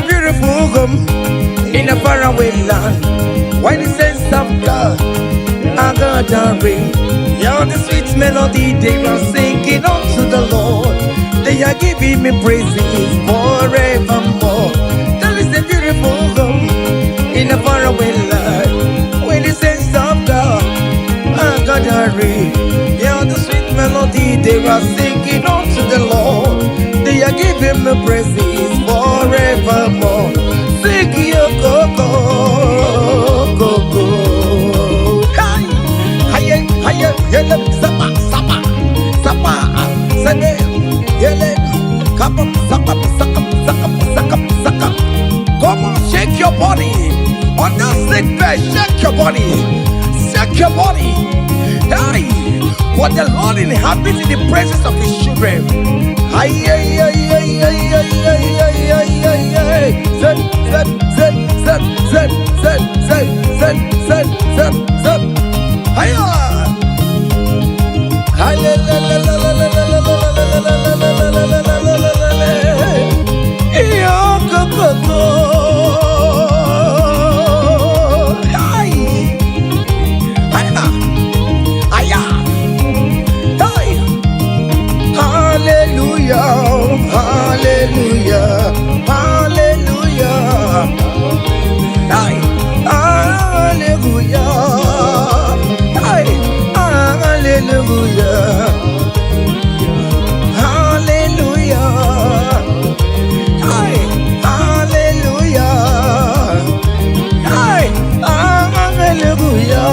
a beautiful home in a faraway land. Why the sense of God, I got a ring. Yeah, the sweet melody they are singing unto the Lord. They are giving me praises forevermore. That is a beautiful home in a faraway land. When the sense of God, I got a ring. Yeah, the sweet melody they are singing unto the Lord. They are giving me praises forevermore. Sing your go-go, go-go. Hi, hiya, hiya, yele, sapa, sapa, sapa, sene, yele, kapap, sakap, sakap, sakap, sakap, sakap. Come on, shake your body. On the sick bed, shake your body. Shake your body. Hey, what the Lord inhabits in the presence of His children. Hi, ay, ay, ay, ay, ay, ay, ay, ay, ay, ay. Zed, zed, zed, zed, zed, zed, zed, zed, zed, zed, zed. Hiya. Hi, la, la, la, la, la, la, la, la, la, la, la, la, la, la, la. Yo, go, go, go. Hi. Hiya. Hiya. Hi. Hallelujah, hallelujah, hallelujah. Hey, hallelujah. Hey, hallelujah. Hallelujah. Hey, hallelujah. Hey, hallelujah.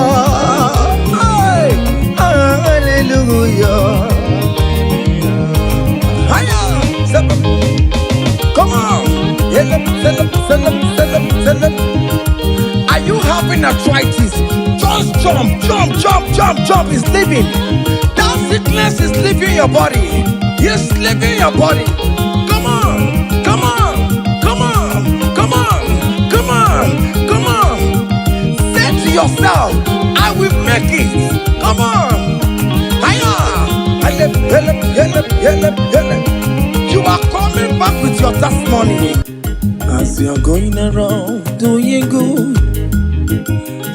Hey, hallelujah. Come on! Are you having arthritis? Just jump, jump, jump, jump, jump. It's leaving. That sickness is leaving your body. It's leaving your body. Come on, come on, come on, come on, come on, come on. Say to yourself, I will make it. Come on. Hiya! You are coming back with your testimony. As you're going around doing good,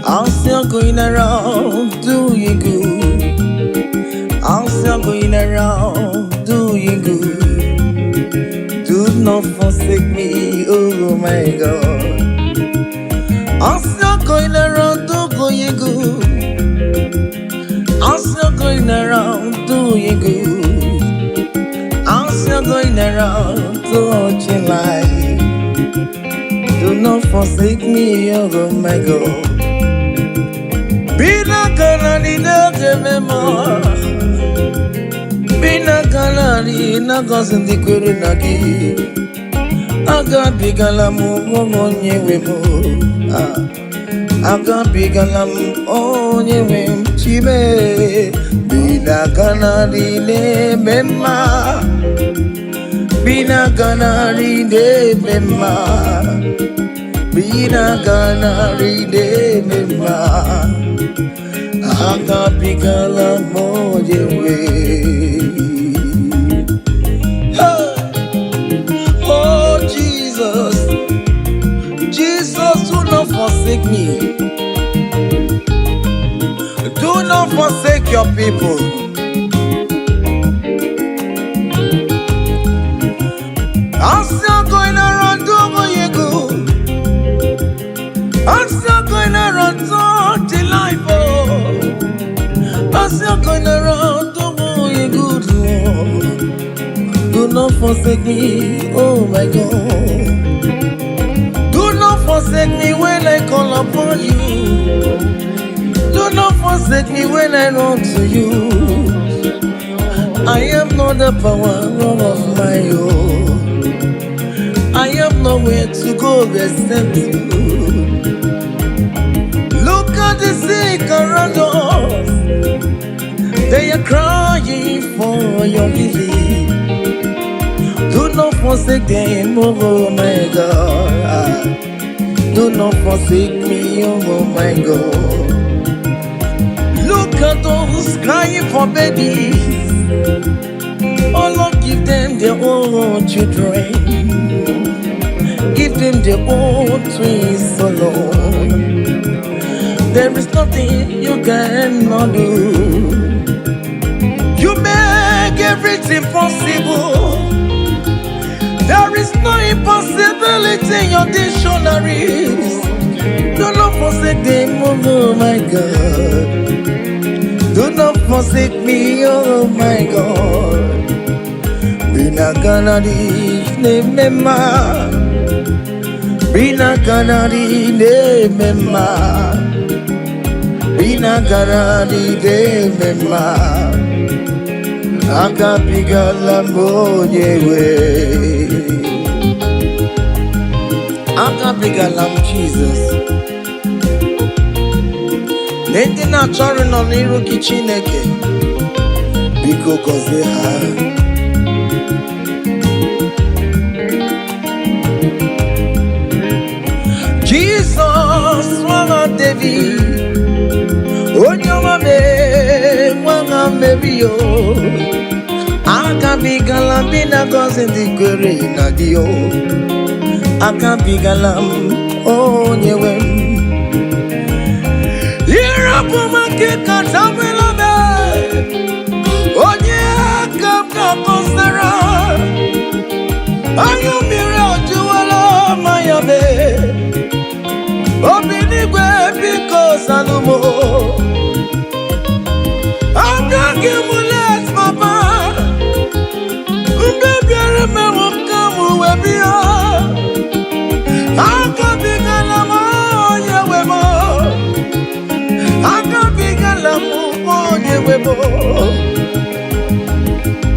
as you're going around doing good, as you're going around doing good, do not forsake me, oh my God. As you're going around doing good, as you're going around doing good, as you're going around touching life, do not forsake me, oh my God. Be not gonna need no more. Be not gonna need no cousin the Kurunagi. I got big alamu on ye wemo. I got big alam on ye wem chibe. Be not gonna need memma. Bina gana ride mema, bina gana ride mema, anga pigala mojewe. Oh Jesus, Jesus, do not forsake me. Do not forsake your people. As you're going around doing good, as you're going around touching life, oh, as you're going around doing good, Lord, do not forsake me, oh my God. Do not forsake me when I call upon you. Do not forsake me when I run to you. I am not the power of my own. I have nowhere to go except you. Look at the sick around us. They are crying for your healing. Do not forsake them, oh my God. Do not forsake me, oh my God. Look at those crying for babies. Oh Lord, give them their own children. Give them their own twins alone. There is nothing you cannot do. You make everything possible. There is no impossibility in your dictionaries. Do not forsake them, oh my God. Do not forsake me, oh my God. Bina ganadi ne mema. Bina ganadi ne mema. Bina ganadi ne mema. Akapiga lambo yewe. Akapiga lam Jesus. Nende na chori no niru kichineke. Biko koze ha. Jesus wanga David. Onyoma me wanga mebio. Akapiga lam bina koze ndikwere na dio. Akapiga lam onyewe. Irapumakika tawilabe. Onye kapka konsera. Ayumire ojuwala mayabe. Obinigwe biko salumo. Agagimulet papa. Mbebiare mewakamu webia. Akabigala moye webo. Akabigala moye webo.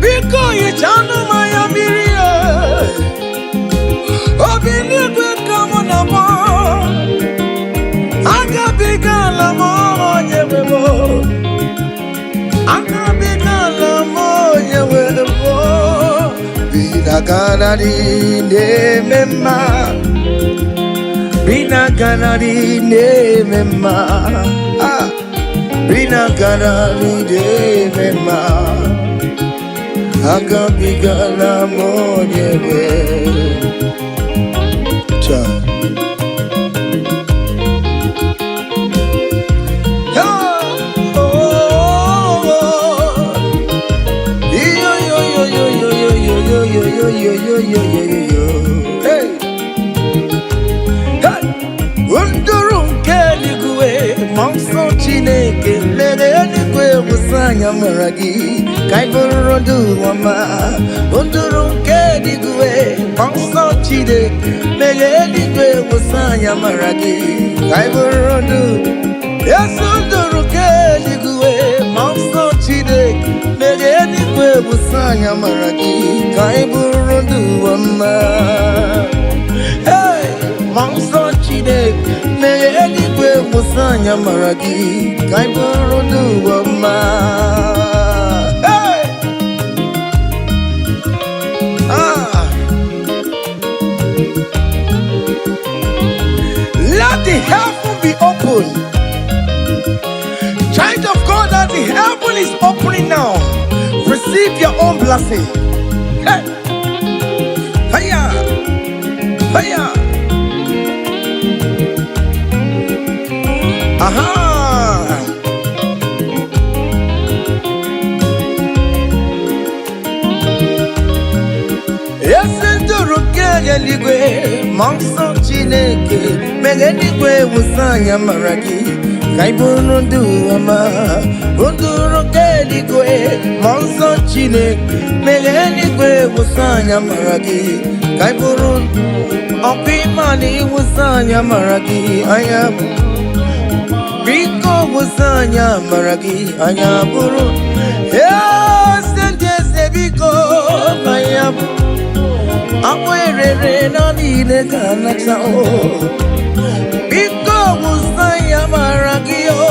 Biko yichanu mayamirie. Obinigwe kamonabo. Akabigala moye webo. Akabigala moye webo. Bina ganadi ne mema. Bina ganadi ne mema. Bina ganadi ne mema. Akabigala moye webo. Hey, Undurun keligwe, monso chineke, legeligwe musanya maragi, kaiburudu wama. Undurun keligwe, monso chineke, legeligwe musanya maragi, kaiburudu. Yes, undurun keligwe, monso chineke, legeligwe musanya maragi, kaiburudu wama. Hey, monso chide, meyeligwe musanya maragi, kaiburudu wama. Hey, let the heaven be open. Child of God, that the heaven is opening now. Receive your own blessing. Hey, hiya, hiya. Aha. Yesenduru keligwe, monso chineke, megeligwe musanya maragi, kaiburudu wama. Unduru keligwe, monso chineke, megeligwe musanya maragi, kaiburudu. Opimani musanya maragi, ayabu. Biko musanya maragi, ayaburu. Yes, and biko, ayabu. Awerere na nile kanata o. Biko musanya maragi o.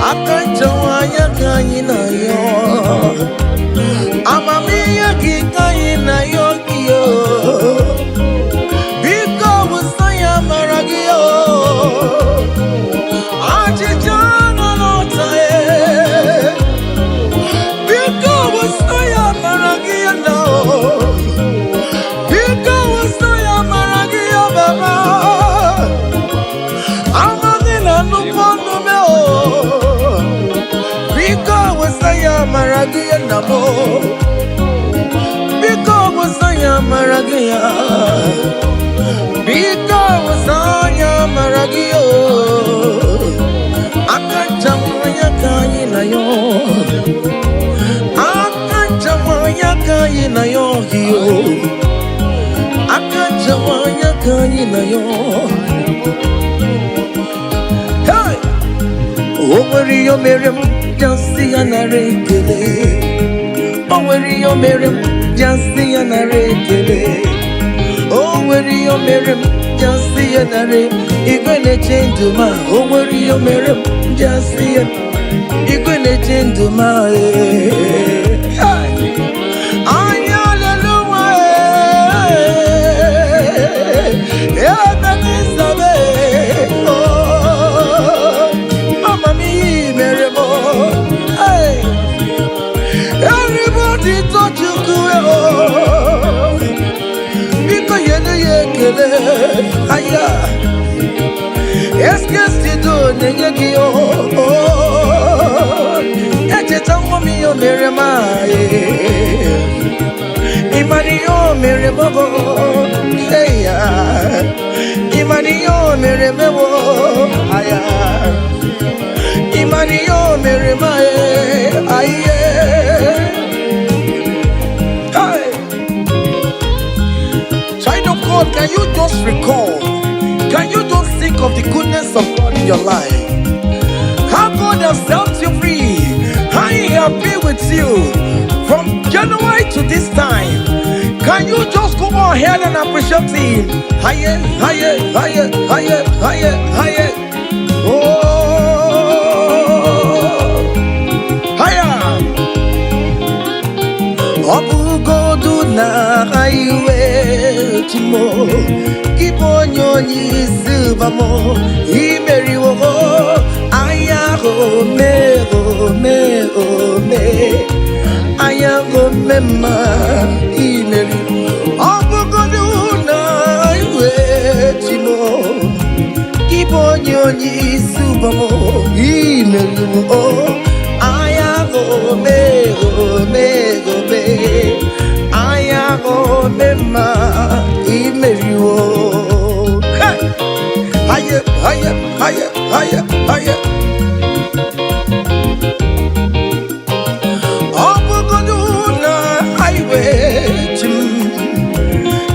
Akanchawanya kanyina yo. Amamiya kikanyina yo kiyo. Biko musanya maragi o. Ajijana nota e. Biko musanya maragi o. Biko musanya mo. Because I am Maragia. Because I am Maragio. Akajamaya kaina yo. Akajamaya kaina yo hiyo. Akajamaya kaina yo. Hey! Over your Miriam, just see an array. Over your Miriam, just see an array. Over your Miriam, just see an array. You're gonna change to my over your Miriam, just see it. You're gonna change to my everybody touch you because you're the Aya. Yes, you do, Negio. Echetangomi, your Miramai. Imanio, Mirabo. Hey, Imanio, Mirabo. Aya. Imanio, Miramai. Aye. Can you just recall? Can you just think of the goodness of God in your life? How God has set you free? How He has been with you from January to this time? Can you just go ahead and appreciate Him? Higher, higher, higher, higher, higher, higher. Oh, higher. Obu godu na highway timo. Keep on your knees, Silvamo. He marry wo. Aya go me, go me, go me. Aya go me ma. He marry. Obu godu na highway timo. Keep on your knees, Silvamo. He marry wo. Aya go me, go me, go me. Aya go me ma. He marry wo. Hey, higher, higher, higher, higher, higher. Obu godu na highway chim.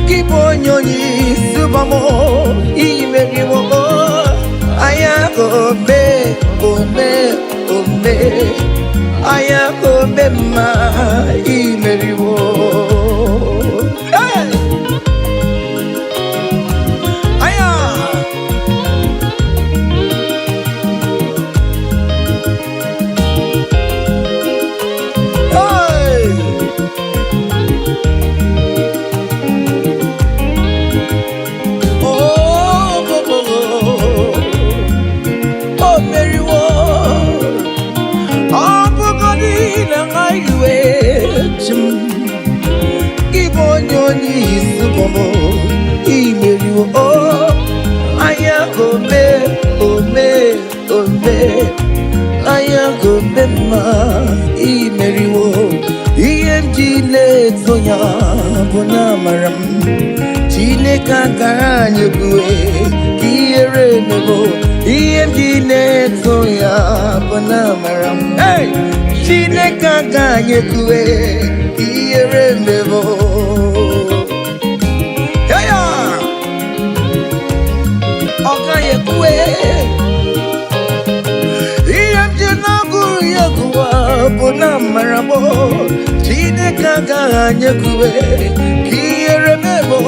Keep on your knees, Subamo. He marry wo. Aya go me, go me, go me. Aya go me ma. He marry wo. Hey. Keep on your knees, Bobo. He marry wo. Aya go me, oh me, oh me. Aya go me ma. He marry wo. He empty soya bona maram. Chine kakanya kue. Kiere nebo. He empty soya bona maram. Hey. Chine kakanye kue iere nebo. Heya okaye kue iemje na guru yekuwa bona marabo. Chine kakanye kue iere nebo.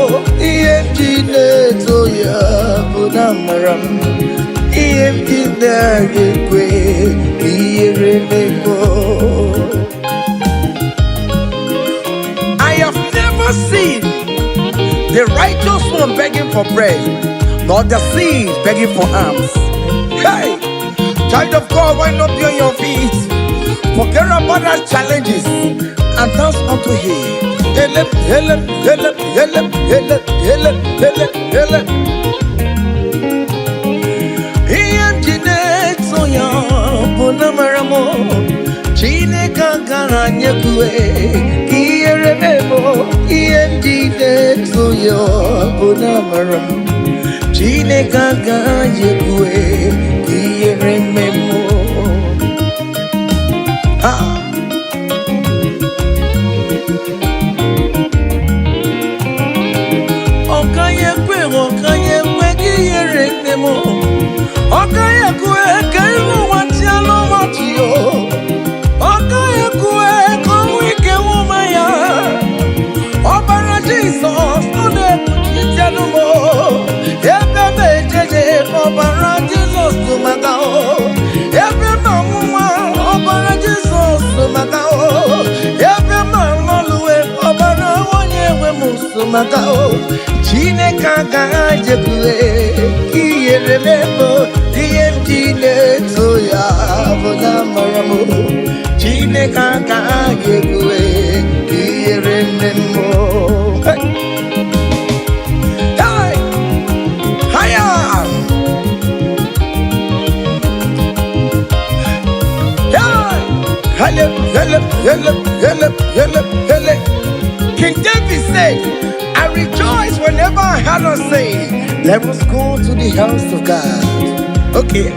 Iemje ne toya bona maram. Iemje na kue iere nebo. I have never seen the righteous one begging for bread, nor the seed begging for alms. Hey, child of God, why not be on your feet? Forget about our challenges and dance unto Him. Help, help, help, help, help, help, help, help. He am Jinet Soya Bonamaramo. Chine gara nyekwe kiyere memo iyendide tuyo bunamaram Chine gaga nyekwe kiyere memo Okayekwe kiyere memo Okayekwe kaimu watialo watio Okayekwe kowike wumaya Obara Jesus Ode kutianumo Ebebe jeje Obara Jesus tumagao Ebe mamuma Obara Jesus tumagao Ebe mamoluwe Obara wanyewe musumagao Chine kaga jekwe Kiyere memo Diyemjine toya Bona maramu Chine kaga jekwe Kiyere memo Hey Haya Hele King David said I rejoice whenever I hear us say, let us go to the house of God. Okay,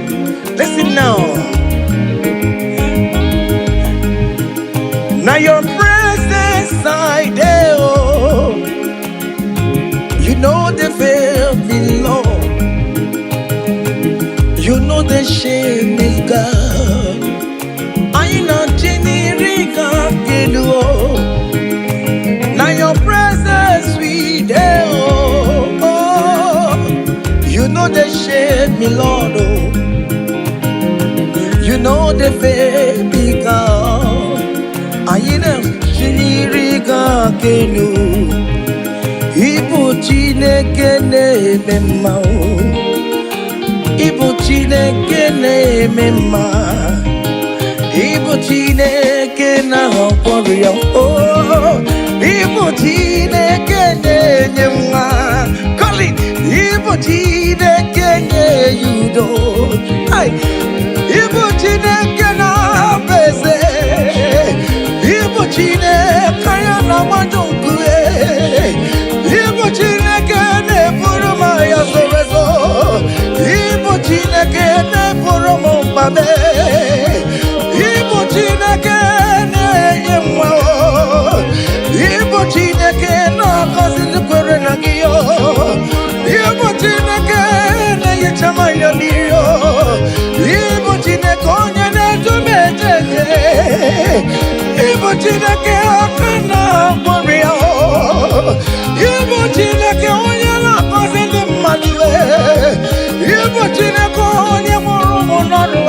listen now. Now your presence I there, oh. You know the fear me, Lord. You know the shame is God. I know Jenny-Rika Gelu. Now your presence we there, oh. You know the shame me, Lord, oh. You know the fear me, God. I know Jenny-Rika Gelu. Ibu Chineke na-eme mma Ibu Chineke na-eme mma Ibu Chineke na-agwọrọ ya Ibu Chineke na-enye nwa Colin Ibu Chineke na-enye udo Ibu Chineke na-abụ eze Ibu Chineke ya na-agbado nkwe Ibu Chineke na-eburu m ya zorezo Ibu Chineke na-eburu m mbabe Ibu Chineke na-enye nwa Ibu Chineke na-agọzi ndị kwere na gị Ibu Chineke na-enyecha m anya mmiri Ibu Chineke onye na-edu m ejeje Ibu Chineke aka na-agbọrọ ya Ibu Chineke onye na-akọzi ndị mmadụ Ibu Chineke onye mụrụ ụmụ n'ọrụ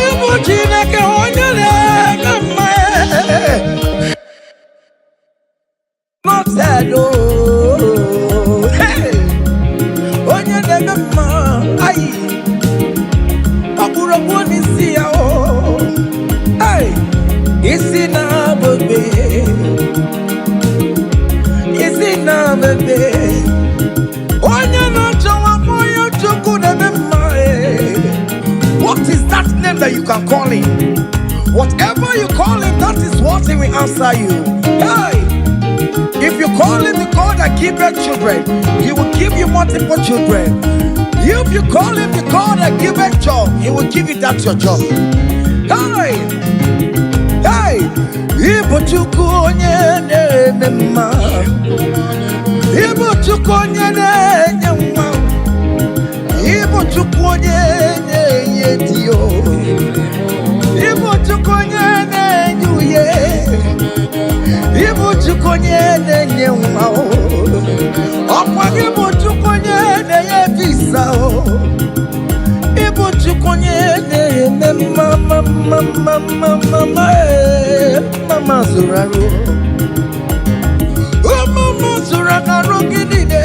Ibu Chineke onye na-eme mma Nọtelo onye na-eme mma ọkpụrụkpụ n'isi ya isi na-abụbe isi na-abụbe onye na-achọwa onye Chukwu na-eme mma What is that name that you can call him? Whatever you call him, that is what he will answer you. If you call him the God that giveth children, he will give you multiple children. If you call him the God that giveth job, he will give you that your job. Ibu Chukwu onye na-eme mma Ibu Chukwu onye na-enye nwa Ibu Chukwu onye na-enye diyo Ibu Chukwu onye na-enye uye Ibu Chukwu onye na-enye nwa Ọkwa Ibu Chukwu onye na-enye visa Ibu Chukwu onye na-eme mama zụrụ arụ Mama zụrụ arụ gị niile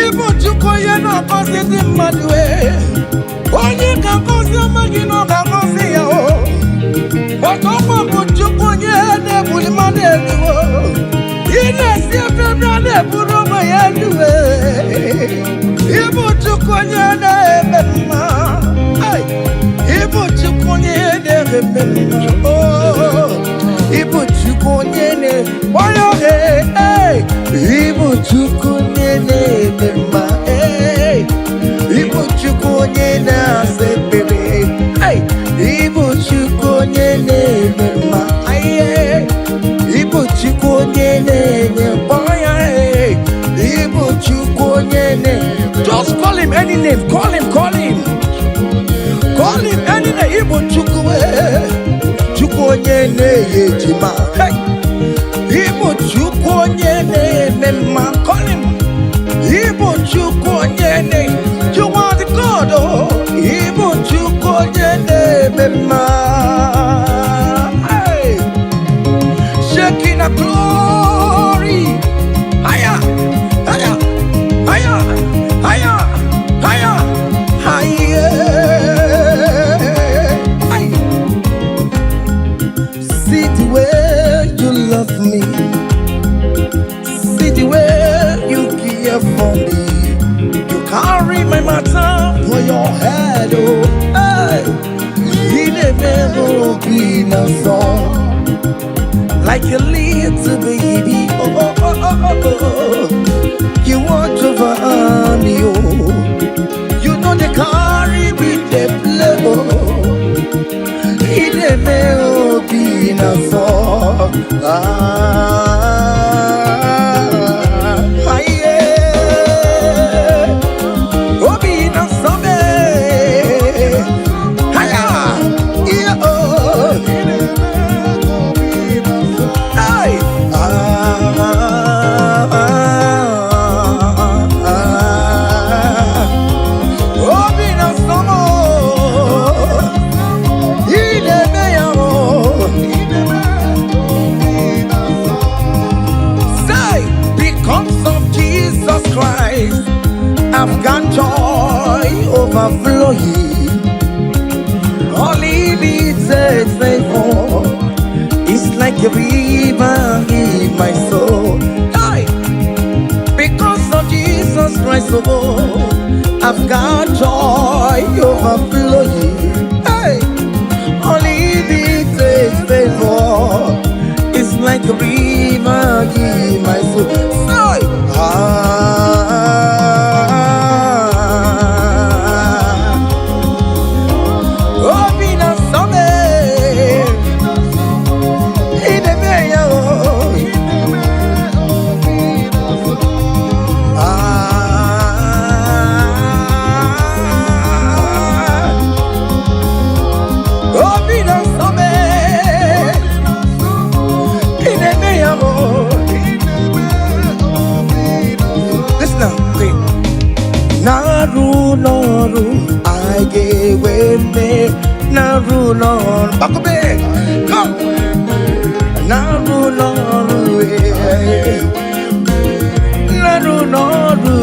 Ibu Chukwu onye na-agọzi ndị mmadụ onye ga-agọzi ọma gị na ọ ga-agọzi ya ọkwa bụ Chukwu onye na-ebuli mmadụ elu ị na-esi efere a na-eburu ụmụ ya elu Ibu Chukwu onye na-eme mma Ibu Chukwu onye Oh, Ibu chukunyene, oyo Ibu chukunyene mema, Ibu chukunyene ase bebe, Ibu chukunyene mema, Ibu chukunyene boya, Ibu chukunyene. Just call him any name, call him. Call him any name, Ibu chukwe, chukunyene yejima, Ibu chukunyene mema, call him, Ibu chukunyene, you are the God, oh, Ibu chukunyene mema, shaking a glory, higher, higher, higher, higher, higher, higher. See the way you love me, see the way you care for me. You carry my matter for your head, oh, you never be no song. Like a little baby, you want to run me, oh. You know they carry with the blow. It may be no song. I've got joy overflowing. Only needs a favor. It's like a river in my soul. Hey! Because of Jesus Christ, oh, I've got joy overflowing. Hey! Only needs a favor. It's like a river in my soul. Hey! Noru, I gave me Naru Noru, Bakobe, come, Naru Noru, Naru Noru,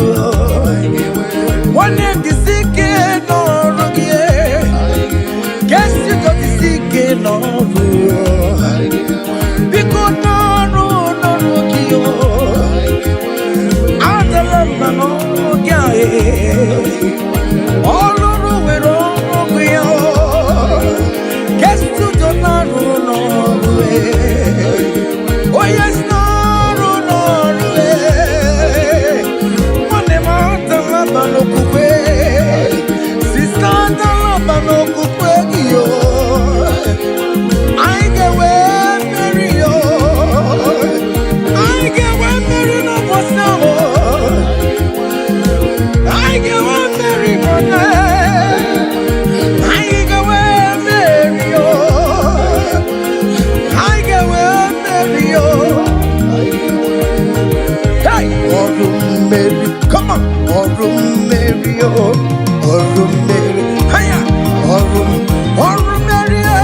one of the sick Noru, guess you got the sick Noru, because Naru Noru, Adalama Noru, all over with all we are. Guess to the Norway. Oh, yes, Norway. One of the Labano Coupe. Sister, the Labano Coupe. I get where Mary. I get where Mary no was now. I get one Mary Money. I get one Mary. I get one Mary. Hey, Mary, come on, Mary, Mary, hiya, Mary, Maria,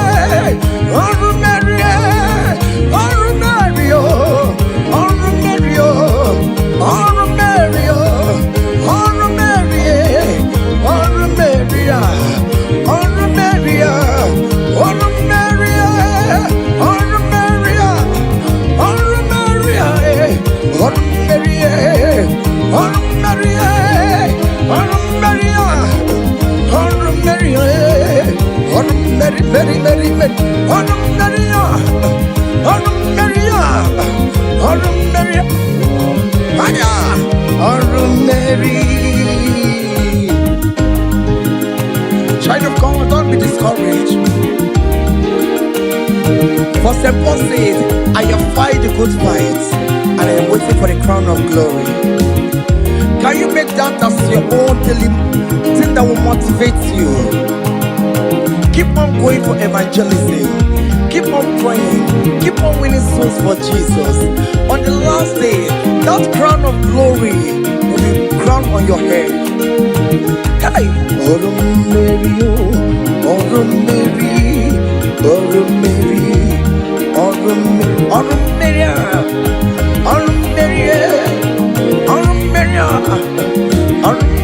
Child of God, don't be discouraged. For St. Paul says, I have fight the good fight, and I am waiting for the crown of glory. Can you make that as your own daily thing that will motivate you? Keep on going for evangelism. Keep on praying. Keep on winning souls for Jesus. On the last day, that crown of glory will be crowned on your head. Hey!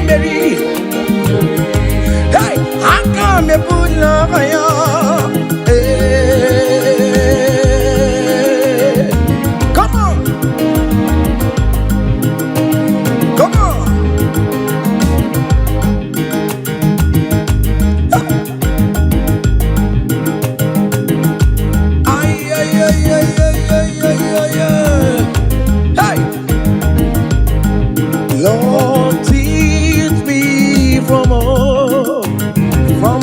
Mary, hey, I come to put love on you. Come on, come on. Lord, teach me from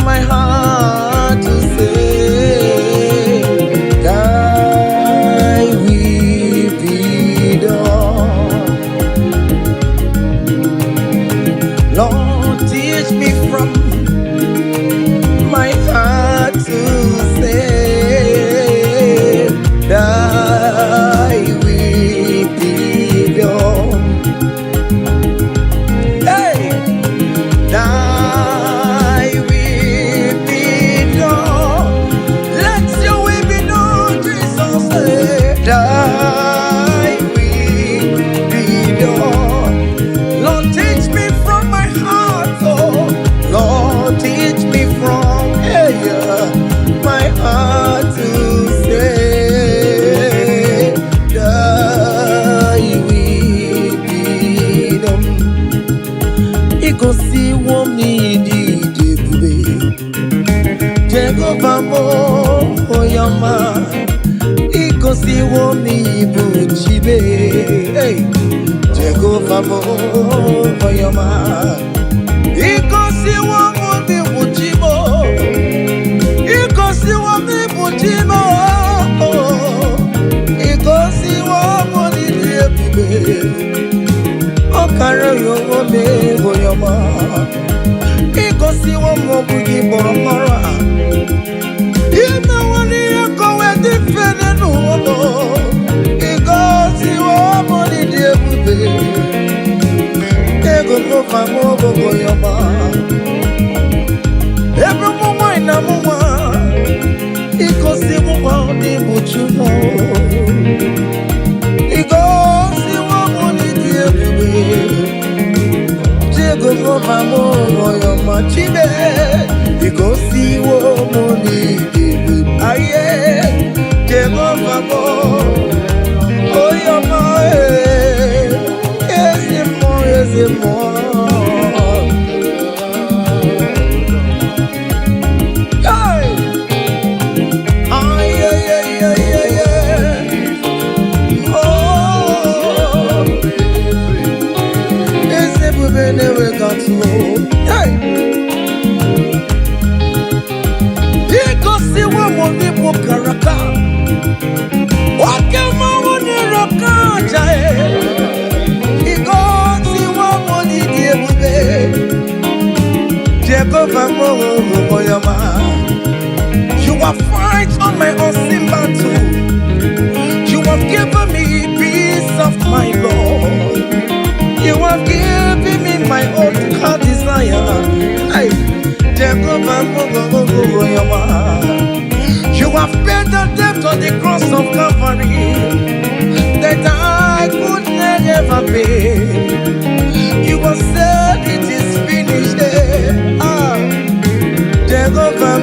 my heart to say, thy will be done. Lord, teach me from my heart to say, thy will be done. Thy will be done. Let your will be done, Jesus. Thy will be done. Lord, teach me from my heart, oh. Lord, teach me from my heart to say, thy will be done. Ikosi womi di debube, Jehovah mo oyama. Ikosi womi buchibe, Jehovah mo oyama. Ikosi womi buchibo, Ikosi womi buchibo, Ikosi womi debube. Okara yowo me goyama, ikosi womo bugi boromora. Ina wani yakowe difene nuwomo, ikosi womo ni diebube. Ego kofa mo goyama, ebro mwa ina mwa, ikosi womo ni buchumo. Ikosi womo ni diebube. Jehovah mo oyama chibe, ikosi womo ni diebube. Aye, Jehovah mo oyama, ezemo. Hey, aye. Never got to hey. Ikosi womo ni bukaraka, wakema woni roka jae. Ikosi womo ni diebube, Jehovah mo oyama. You have fight on my unseen battle. You have given me peace of my Lord. You have given me my own heart desire. Hey, Jehovah, you have paid the debt on the cross of Calvary that I could never pay. You have said it is finished. Jehovah,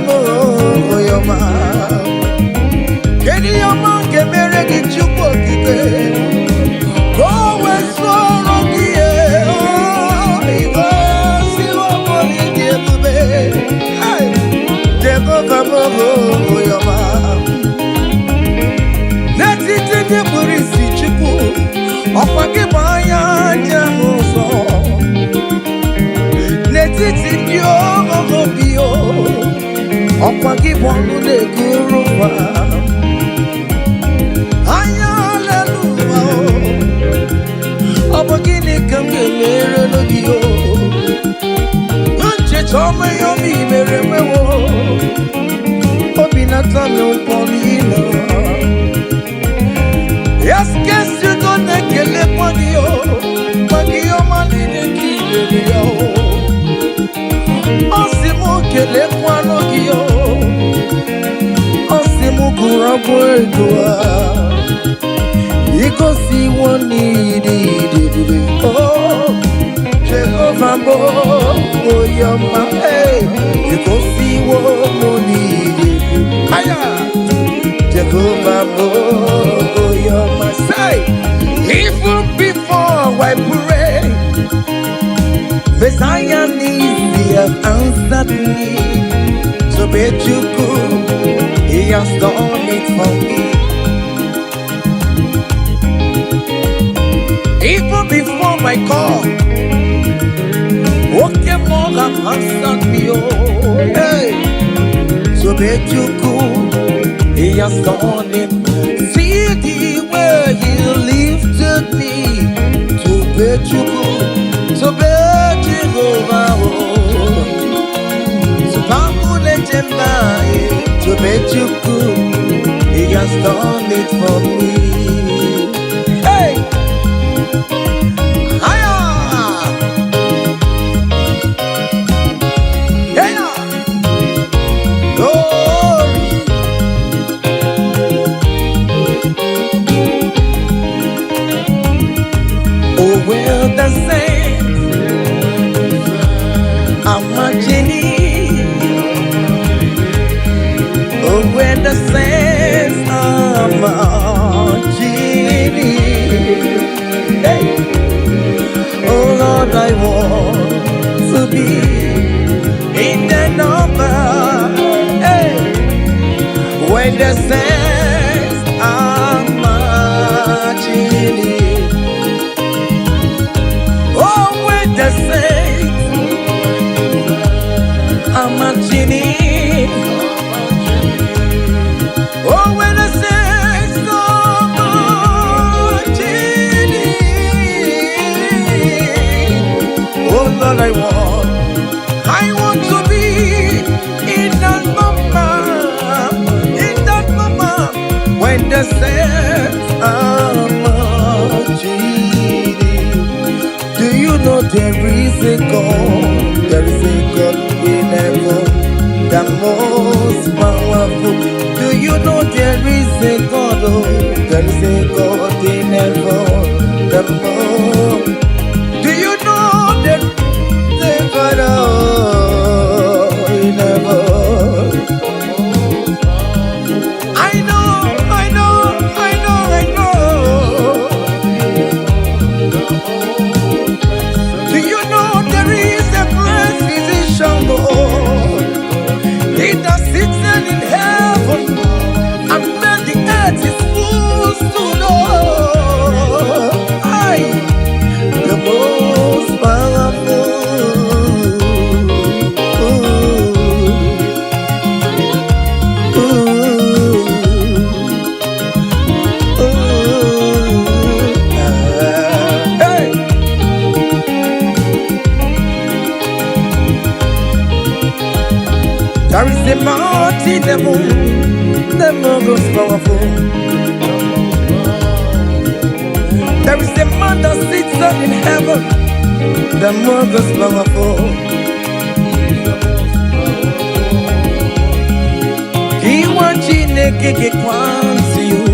Kedi Yama Kemere Kichuko Kibe. Go and swallow the air. See what money give me. Jehovah, Yo, bio, ọkwa gị bụ ọnụ na-eguru ụwa. Hallelujah, ọ bụ gịnị ka m ga-emere n'obi o? Ncheta ọma ya obi mere mewo, obi na-atọ m ụtọ n'ịnọ. Yes, guess you don't ekele kwa gị o, kwa gị ọma niile ka ị mere ya o. Osimu kele kwano giyo, osimu kurabo edua. Iko si woni di. Oh, Jehovah bo, oh yama hey. Iko si woni di. Aya, Jehovah bo, oh yama say. Even before I pray, Messiah needs have answered me. So bet you could, He has done it for me. Even before my call, okay, more have answered me. Oh, hey. So bet you could, He has done it. See the way He lifted me. So bet you could, so bet you over. To bet you could, He has done it for me. Hey, hiya, hey, glory. Oh, well, the saints are marching in. When the saints are marching in, hey. Oh Lord, I want to be in the number, hey. When the saints are marching in, oh, when the saints are marching in. Oh, when the saints are marching in, oh Lord, I want to be in that moment, when the saints are marching in. Do you know there is a God? There is a God in heaven, the most powerful. Do you know there is a God? Oh, there is a God in heaven, the Lord. Do you know there is a God in heaven? I know. Do you know there is a great physician, Lord? He that sits in heaven, and then the earth is full to know. The most powerful. Hey. There is a mountain, the most powerful. There is a man that sits up in heaven, the most powerful. He wants you to get one to you.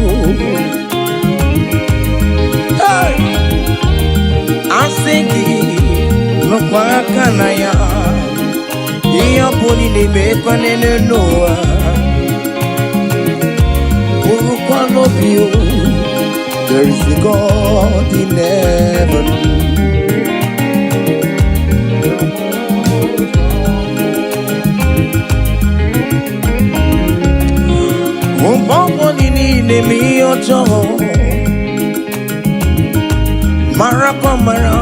Hey, I'm singing, no quacanaya. He put in the bacon in the Noah. There is a God in heaven. Marapamara,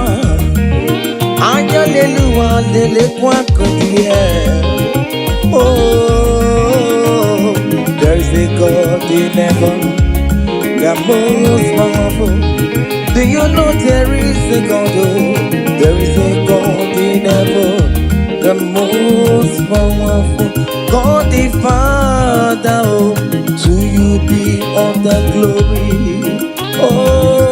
Ayalelu Oh, there is a God in heaven, the most powerful. Do you know there is a God? Oh, there is a God in heaven, the most powerful. God the Father, oh, to you be all the glory. Oh,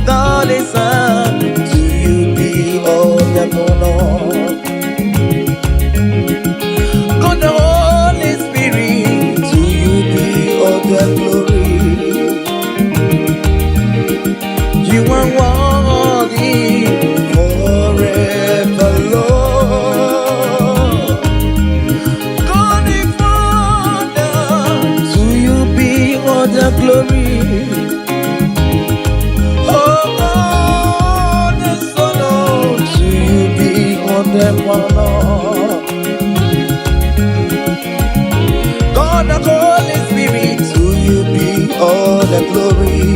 God the Son, to you be all the honor. God the Holy Spirit, to you be all the glory. You are worthy forever, Lord. God the Father, to you be all the glory. Oh God the Son, oh, to you be all the honor. God the Holy Spirit, to you be all the glory.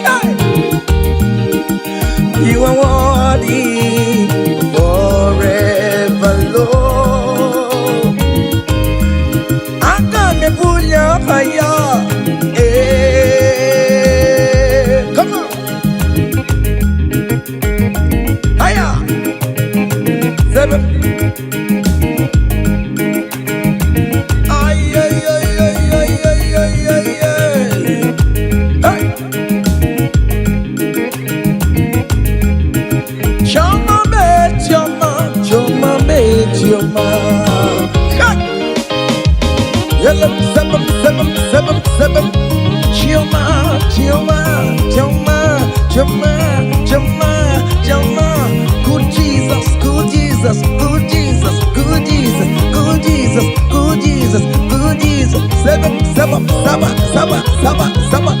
Hey! You are worthy forever, Lord. I can't pull your fire. Come on. Higher. 7. Ay, ay, ay, ay, ay, ay, ay, ay, ay. Hey. Choma me, choma, choma me, choma. Yellow, 7, 7, 7, 7. Choma, choma, choma, choma, choma, choma. Good Jesus, good Jesus, good Jesus, good Jesus, good Jesus, good Jesus, good Jesus. 7, 7, 7, 7, 7, 7.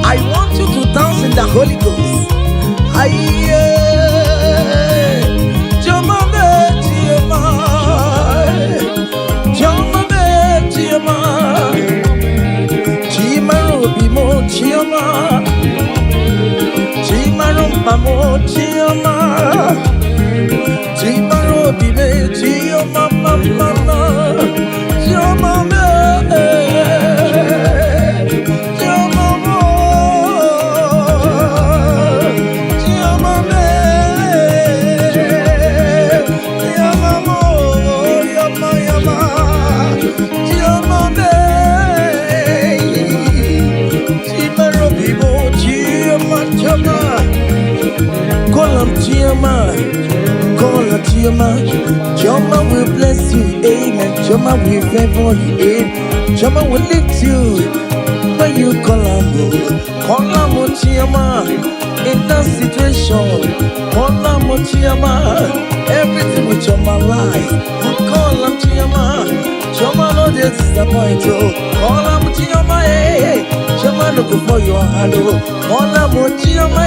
I want you to dance in the Holy Ghost. Choma me, choma, choma me, choma. Chima chioma, chima rumpa mo chioma, chima robi me chioma mama, chioma me, chioma mo, chioma me, chioma mo, yama yama, chioma me. Choma, Choma will bless you, amen. Choma will favor you, amen. Choma will lift you when you call him, Choma. In that situation, call him, Choma. Everything with Choma life, call him, Choma. Choma no disappoint you, call him, Choma. Choma look for your hand, call him, Choma.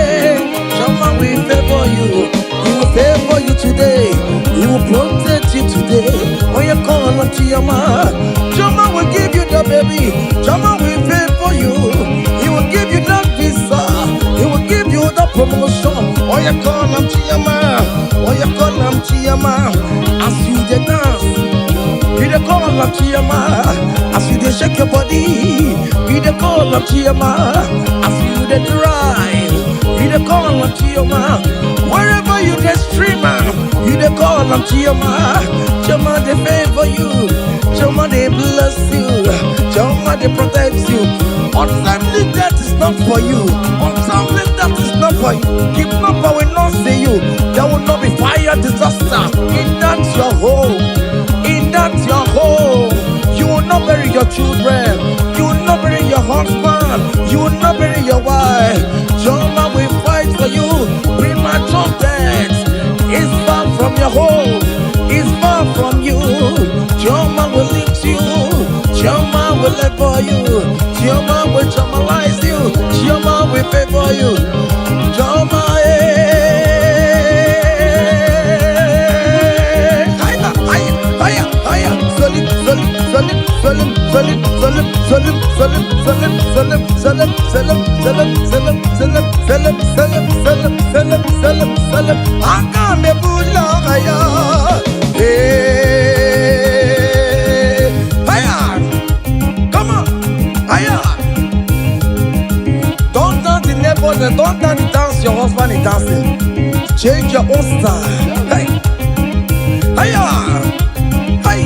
Choma will favor you. He will favor you today. He will protect you today. When you call on Choma, Choma will give you the baby. Choma will favor you. He will give you that visa. He will give you the promotion. When you call on Choma, when you call on Choma, as you dey dance, you dey call on Choma. As you dey shake your body, you dey call on Choma. As you dey drive, you dey call on Choma. Wherever you dey streamer, you dey call on Choma. Choma dey favor you, Choma dey bless you, Choma dey protect you. Untimely death is not for you. Untimely death is not for you. Kidnapper will not see you. There will not be fire disaster in that your home. In that your home, you will not bury your children. You will not bury your husband. You will not bury your wife. Choma will fight for you. Premature death is far from your home. Is far from you. Choma will lift you. Choma will favor you. Choma will chomalize you. Choma will favor you. Choma, higher, higher, higher, higher. Solid, solid, solid, solid, solid, solid, solid, solid, solid, solid, solid, solid, solid, solid, solid, solid, solid, solid, solid. Salam, salam, salam. Agame bulaya. Hey, hiya. Come on, hiya. Don't dance the neighbors and don't dance the dance your husband is dancing. Change your own style. Hey, hiya. Hey,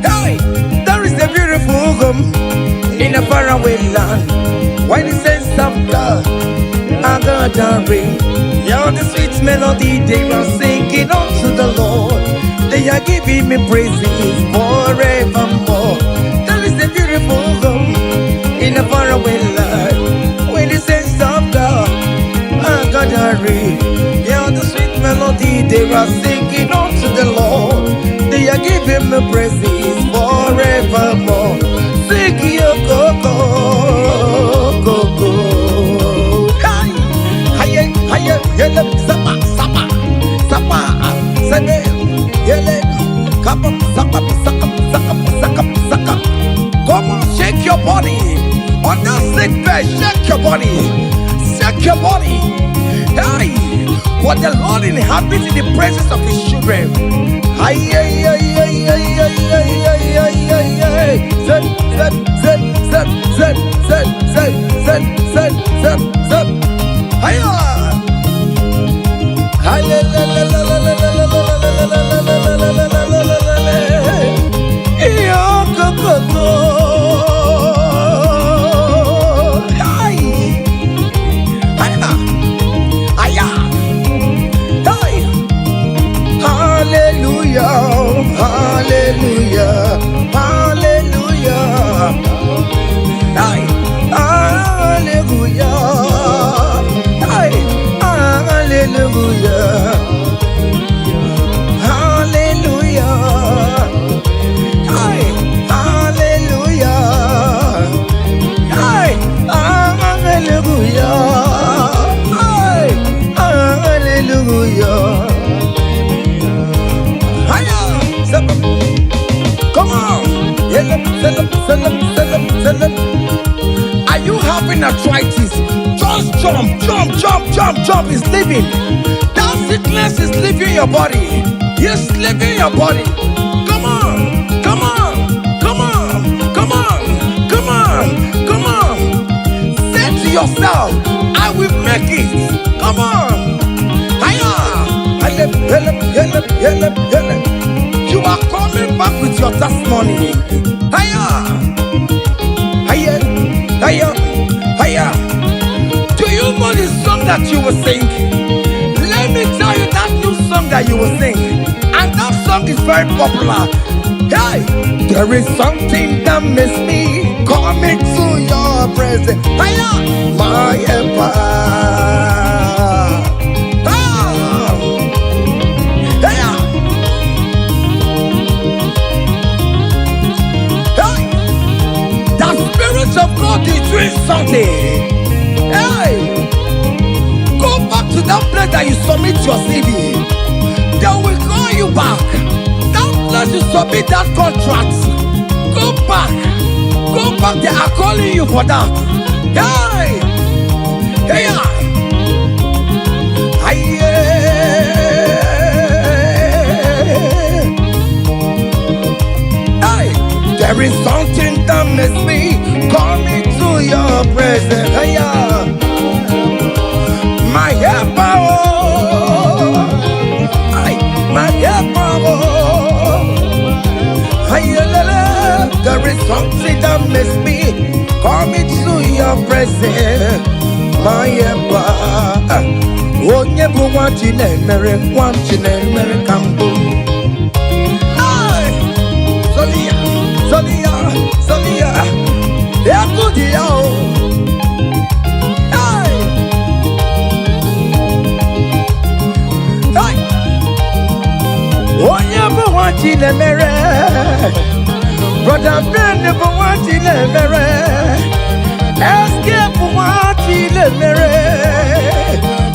hey. There is a beautiful home in a faraway land. Why the sense of God? I got a ring. Yeah, the sweet melody they are singing unto the Lord. They are giving me praises forevermore. There is a beautiful home in a faraway land. Why the sense of God? I got a ring. Yeah, the sweet melody they are singing unto the Lord. They are giving me praises forevermore. Sing your go-go, go-go. Hiya, yele, sapa, sapa, sapa, sene, yele, kapa, sapa, saka, saka, saka, saka. Come on, shake your body. On that sick bed, shake your body. Shake your body. Hey, what the Lord inhabits in the presence of His children. Hiya, hiya, hiya, hiya, hiya, hiya, hiya, hiya, hiya. Zed, zed, zed, zed, zed, zed, zed, zed, zed, zed, zed. Hiya. Are you having arthritis? Just jump, jump, jump, jump, jump. It's leaving. That sickness is leaving your body. It's leaving your body. Come on, come on, come on, come on, come on, come on. Say to yourself, I will make it. Come on. Hiya. You are coming back with your testimony. Hiya. Hiya, hiya, hiya. Do you know the song that you will sing? Let me tell you that new song that you will sing. And that song is very popular. Hey, there is something that makes me coming to your presence. Hiya, my empire. Of God is doing something. Hey, go back to that place that you submit your CV. They will call you back. That place you submit that contract. Go back. Go back. They are calling you for that. Hey, hey, hey. There is something that makes me coming to your presence. Hiya. My helper, my helper. Hiya, there is something that makes me coming to your presence. My helper. Oh, never want you, never want you, never come home. Sonia, yeah, good yo. Hey, hey. Oh, never want you, never. Brother, friend, never want you, never. Escape, want you, never.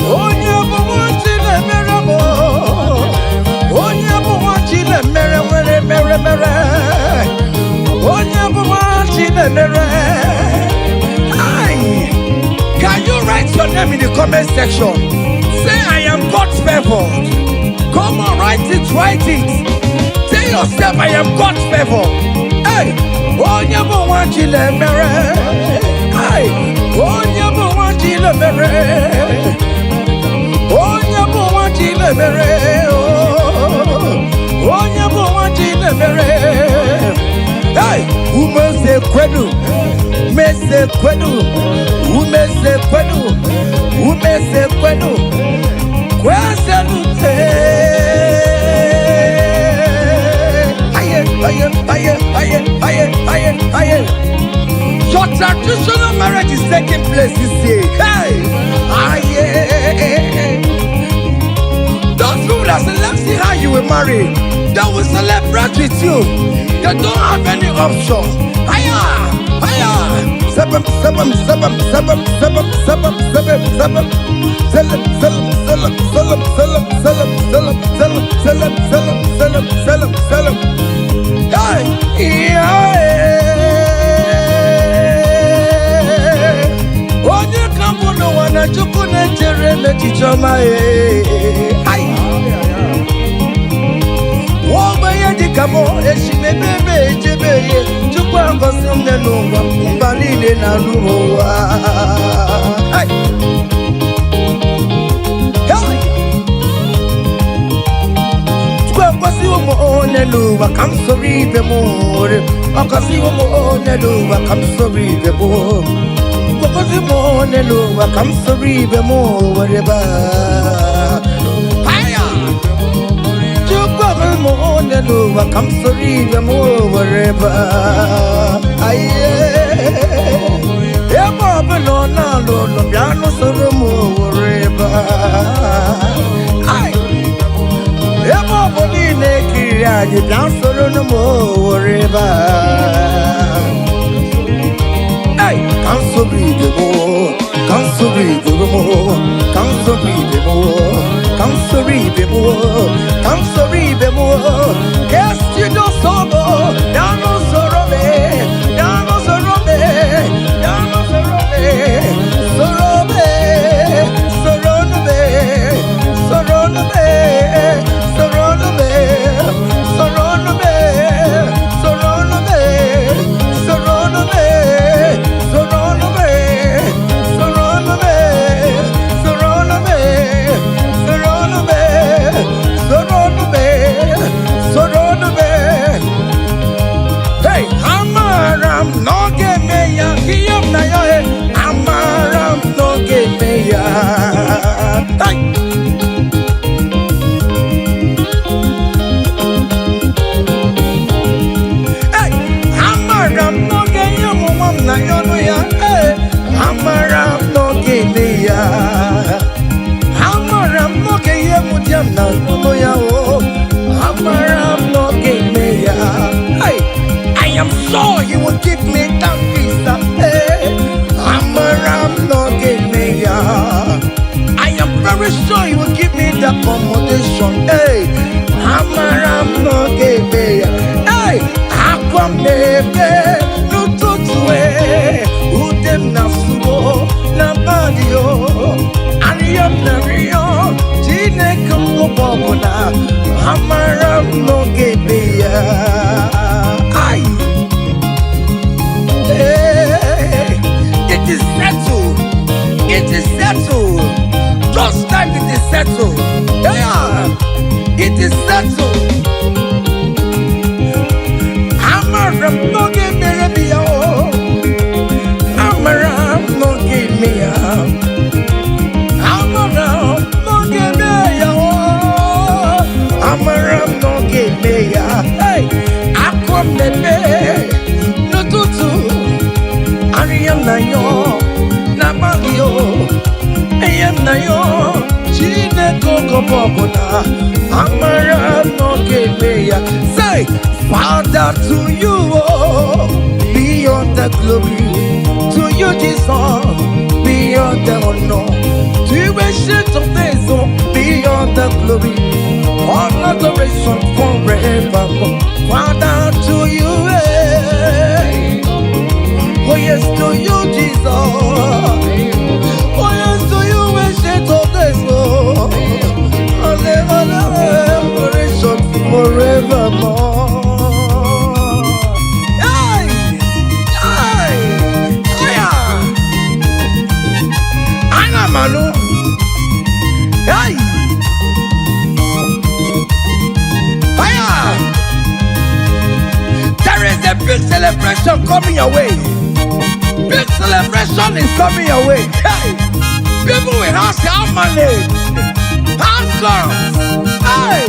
Oh, never want you, never. Oh, never want you, never. Can you write your name in in the comment section. Say, I am God's favored. Come on, write it, write it. Tell yourself, I am God's favored. Hey, oh, you don't want you to marry. Hey, oh, you don't want you to marry. Oh, you don't want you to marry. Oh, you don't want you to marry. Hey, who must say kwedu? Mese kwedu. Who mese kwedu? Who mese kwedu? Kwaselu aye. Your traditional marriage is taking place this year. Hey, aye. Those people that select see how you will marry, they will celebrate with you. They don't have any option. Aye. Sabam. Hey, onye kampu no wana chuku na chere na chichoma Wogbe dikamo eshimebebe ejebeye chukwu angosi mnenungwa mbalile na luwa. Luba, come sorry the more. Okasiwo mo ne luba, come sorry the more. Okasiwo ne luba, come sorry the more. Whatever. Hiya. Chukwa mo ne luba, come sorry the more. Whatever. Aye. Eba beno na lo piano soro mo. Whatever. Aye. Eba boni ne you dance solo no more river. Hey, come so breathe the more, come so breathe the more, come so breathe the more, come so breathe the more, come so breathe the more. Yes, you know so more. Down on Sorobe, down on Sorobe, down on Sorobe, Sorobe, Sorobe, Sorobe, Sorobe. I am sure you will give me that visa. Hey, I am very sure you will give me that accommodation. Hey, hey, akwamebe nututue udem nasuo na badio ariyam na riyo jineke mbobona amaram no gebeya. Ay, hey, it is settled. It is settled. Just like it is settled. Yeah, it is settled. Amaram no gebeya. Amaram no gebeya. Amaram no gebeya. Amaram no gebeya. Hey, akwamebe nututu ariyam na yo na bagio eyam na yo chineke okobobona amaram no gebeya. Say, Father, to you beyond the glory, to you Jesus beyond the honor, to you ancient of days beyond the glory, all adoration forevermore. Father, to you, oh yes, to you Jesus, oh yes, to you, Hey! Fire! There is a big celebration coming your way. Big celebration is coming your way. Hey! People will ask how money, how comes. Hey!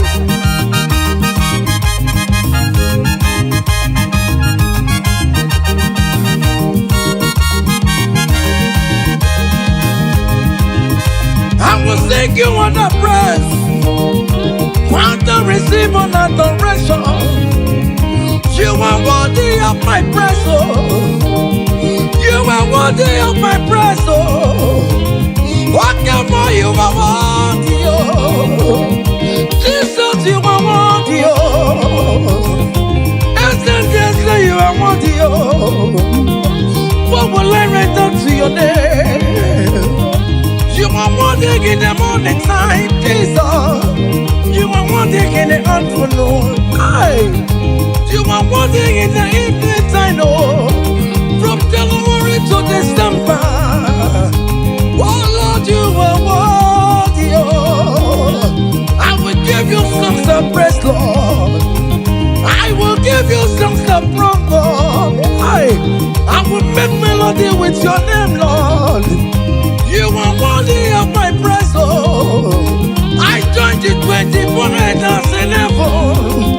I will sing you on the praise, want to receive an adoration. You are worthy of my praise, oh. You are worthy of my praise, oh. What more you are worthy, oh. Jesus, you are worthy, oh. Essentially, you are worthy, oh. What will I return to your name? You are wanting in the morning time, Jesus. You are wanting in the afternoon. You are wanting in the evening time, oh. From January to December. Oh Lord, you are worthy, oh. I will give you songs of praise, Lord. I will give you songs of praise, Lord. I will make melody with your name, Lord. You are worthy of my praise, oh. I joined the 24 elders in heaven.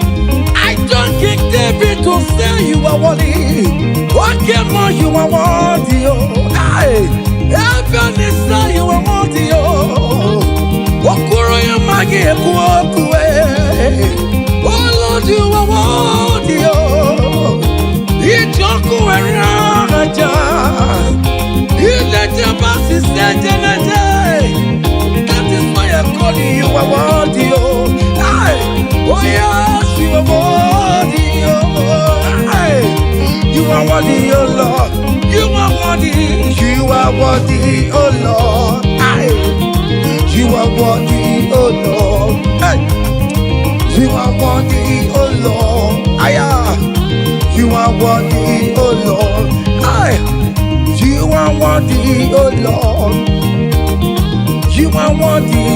I joined King David to say you are worthy. What more you are worthy, oh. Heaven is say you are worthy, oh. Okuro yamagi ekuokue. Oh Lord, you are worthy, oh. Ichoku eraja. That is why I'm calling you a worthy, oh. Oh yes, you are worthy, oh. You are worthy, oh Lord. You are worthy. You are worthy, oh Lord. You are worthy, oh Lord. You are worthy, oh Lord. You are worthy, oh Lord. You are worthy, oh Lord. You are worthy.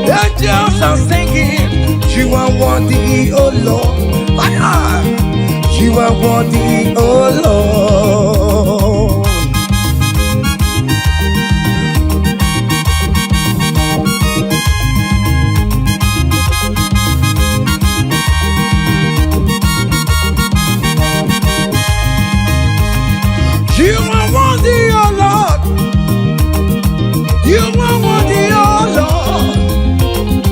Angels are singing. You are worthy, oh Lord. You are worthy, oh Lord. You are worthy, oh Lord. You are worthy, oh Lord.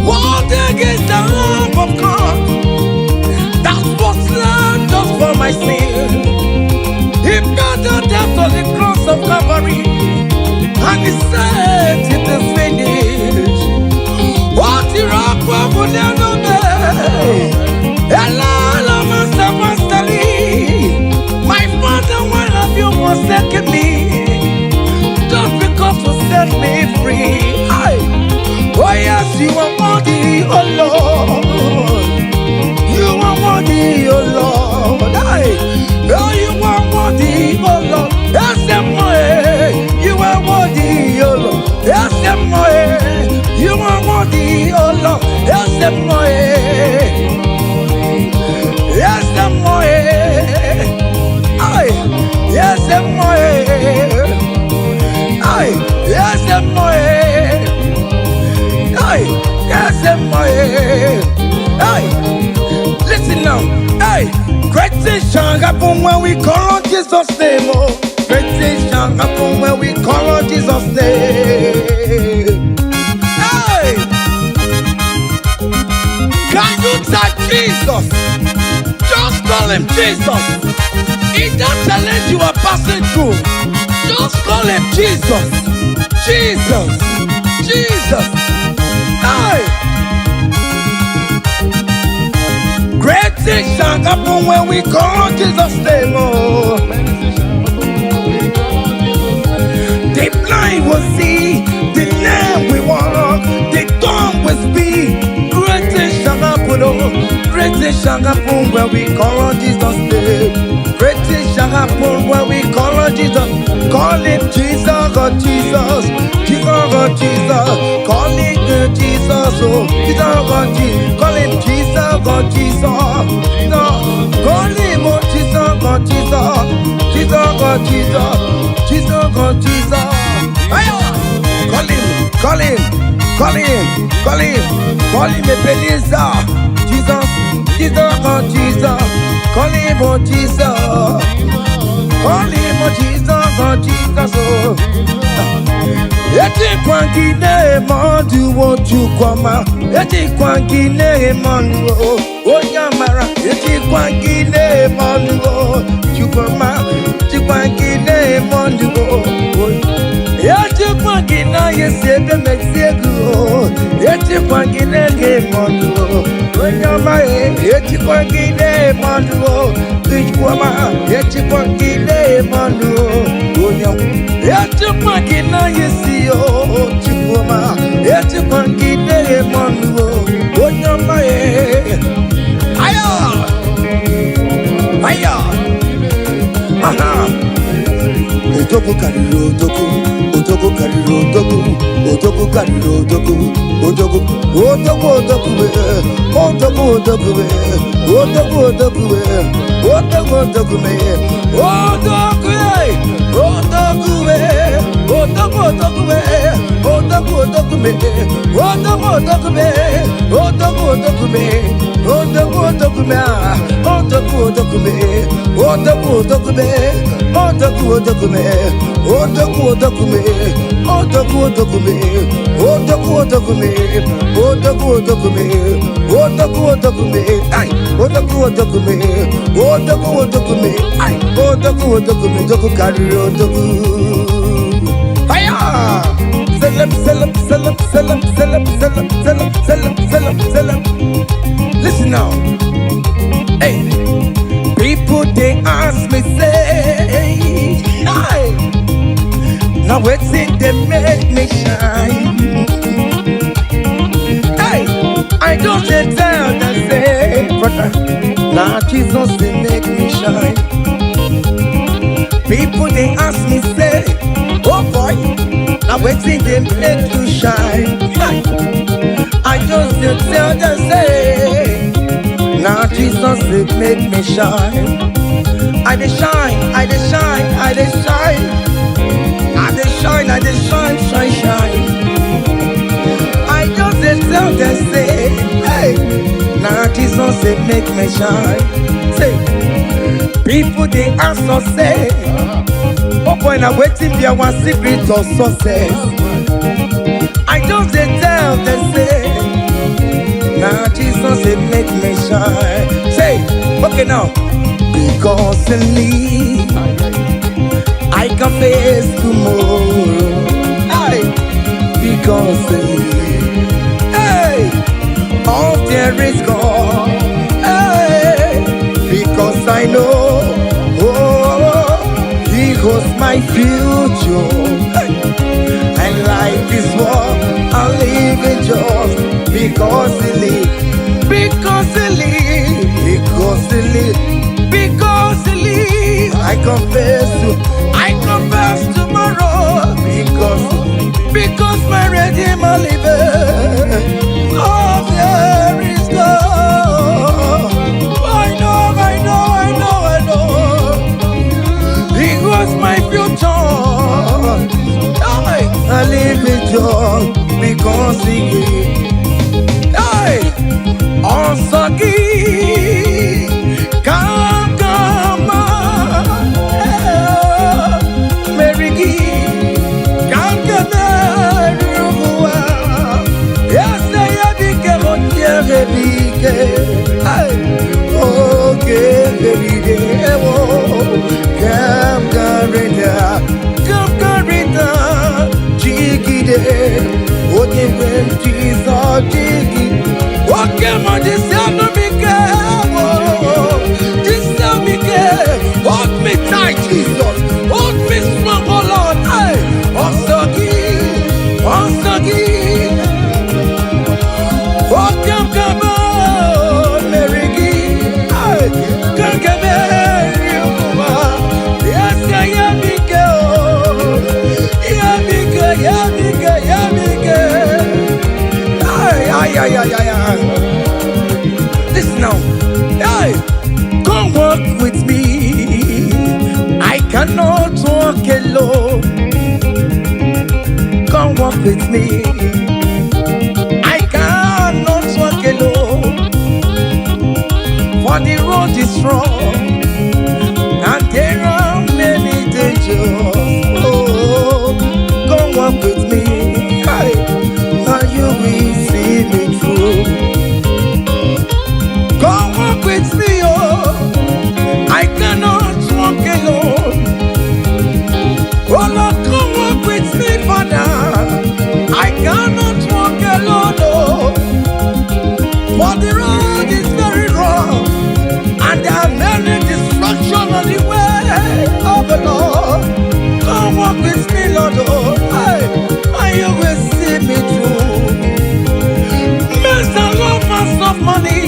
Worthy is the Lamb of God that was slain just for my sin. He paid the debt on the cross of Calvary, and he said it is finished. What you rock will never be. Hello, Master Masterly. My Father, why have you forsaken me? Just because you set me free. Oh yes, you are worthy, oh Lord. You are worthy, oh Lord. Oh, you are worthy, oh Lord. Yes, you are worthy, oh Lord. Yes, you are worthy, oh Lord. Yes, yes, yes, listen now. Great things shall happen when we call on Jesus' name. Oh, great things shall happen when we call on Jesus' name. Can you touch Jesus? Just call him Jesus. In that challenge you are passing through, just call him Jesus. Jesus. Jesus. Great things shall happen when we call on Jesus' name. Oh. The blind will see, the lame will walk, the dumb will speak. Great things shall happen, oh. Great things shall happen when we call on Jesus' name. Great things shall happen when we call on Jesus. Call him Jesus, oh Jesus. Jesus, oh Jesus. Call him Jesus. Jesus, oh, Jesus, God, Jesus, call him Jesus, God, Jesus, no, call him, oh, Jesus, God, Jesus, Jesus, God, Jesus, Jesus, God, Jesus, call him, call him, call him, call him, call him, Ebenezer, Jesus, Jesus, God, Jesus, call him, oh, Jesus, call him, oh, Jesus, God, Jesus, oh. Eti kwangine mondu woju kwama. Eti kwangine mondu onyamara. Eti kwangine mondu woju kwama. Eti kwangine mondu eti kwangina yesebe mexiego. Eti kwangine mondu onyama. Eti kwangine mondu kwama. Eti kwangine mondu onyama. Eti kwangina yesi o chukuma. Eti kwangina mondu onyama. Aya, aya, aha. Otoku kariro otoku, otoku kariro otoku, otoku kariro otoku, otoku, otoku otoku be, otoku otoku be, otoku otoku be, otoku otoku be, otoku otoku be, otoku otoku be, otoku otoku be, otoku otoku be, otoku otoku be, otoku otoku be, otoku otoku be, otoku otoku be, otoku otoku be, otoku otoku be, otoku otoku be, otoku otoku be, otoku otoku be, otoku otoku be, ay, otoku otoku be, otoku otoku be, ay, otoku otoku be, otoku kariro otoku. Hiya! Selam, selam, selam, selam, selam, selam, selam, selam, selam, selam. Listen now. Hey, people they ask me say, hey, now what's it they make me shine? Hey, I don't tell them say, brother, now Jesus they make me shine. People they ask me say, oh boy, now what's it they make you shine? Hey, I just tell them say, now Jesus it make me shine. I dey shine, I dey shine, I dey shine, I dey shine, I dey shine, shine, shine. I just dey tell them say, hey, now Jesus it make me shine. Say, people they ask us say, oh boy, now waiting be our secret of success. I just dey tell them say, now Jesus it make me shine. Say, okay now. Because in me, I can face tomorrow. Hey, because in me, hey, all there is gone. Hey, because I know, oh, He holds my future. Hey, and life is what I live in just because He lives. Because He lives. Because He lives. Because He lives, I confess tomorrow. Because my Redeemer liveth. Oh, there is God. I know. He was my future. I live in joy because He gave. Hey, also give. Come, Mary, come, yes, I became on your okay, come, Garita, Jiggy, what you went to Jiggy, what came on this other hold me tight, Jesus. Hold me strong, oh Lord. Hey, oh, come on, Mary. Hey, come yes, I am Hey, yeah. Listen now. Hey, come walk with me. I cannot walk alone. Come walk with me. I cannot walk alone. For the road is strong and there are many dangers. Oh, come walk with me. Hey, and you will see me through. Come walk with me, oh. I cannot walk alone. Oh Lord, come walk with me, Father. I cannot walk alone, oh. For the road is very rough and there are many distractions on the way. Oh the Lord, come walk with me, Lord, oh. Hey, and you will see me through. Men are lovers of money.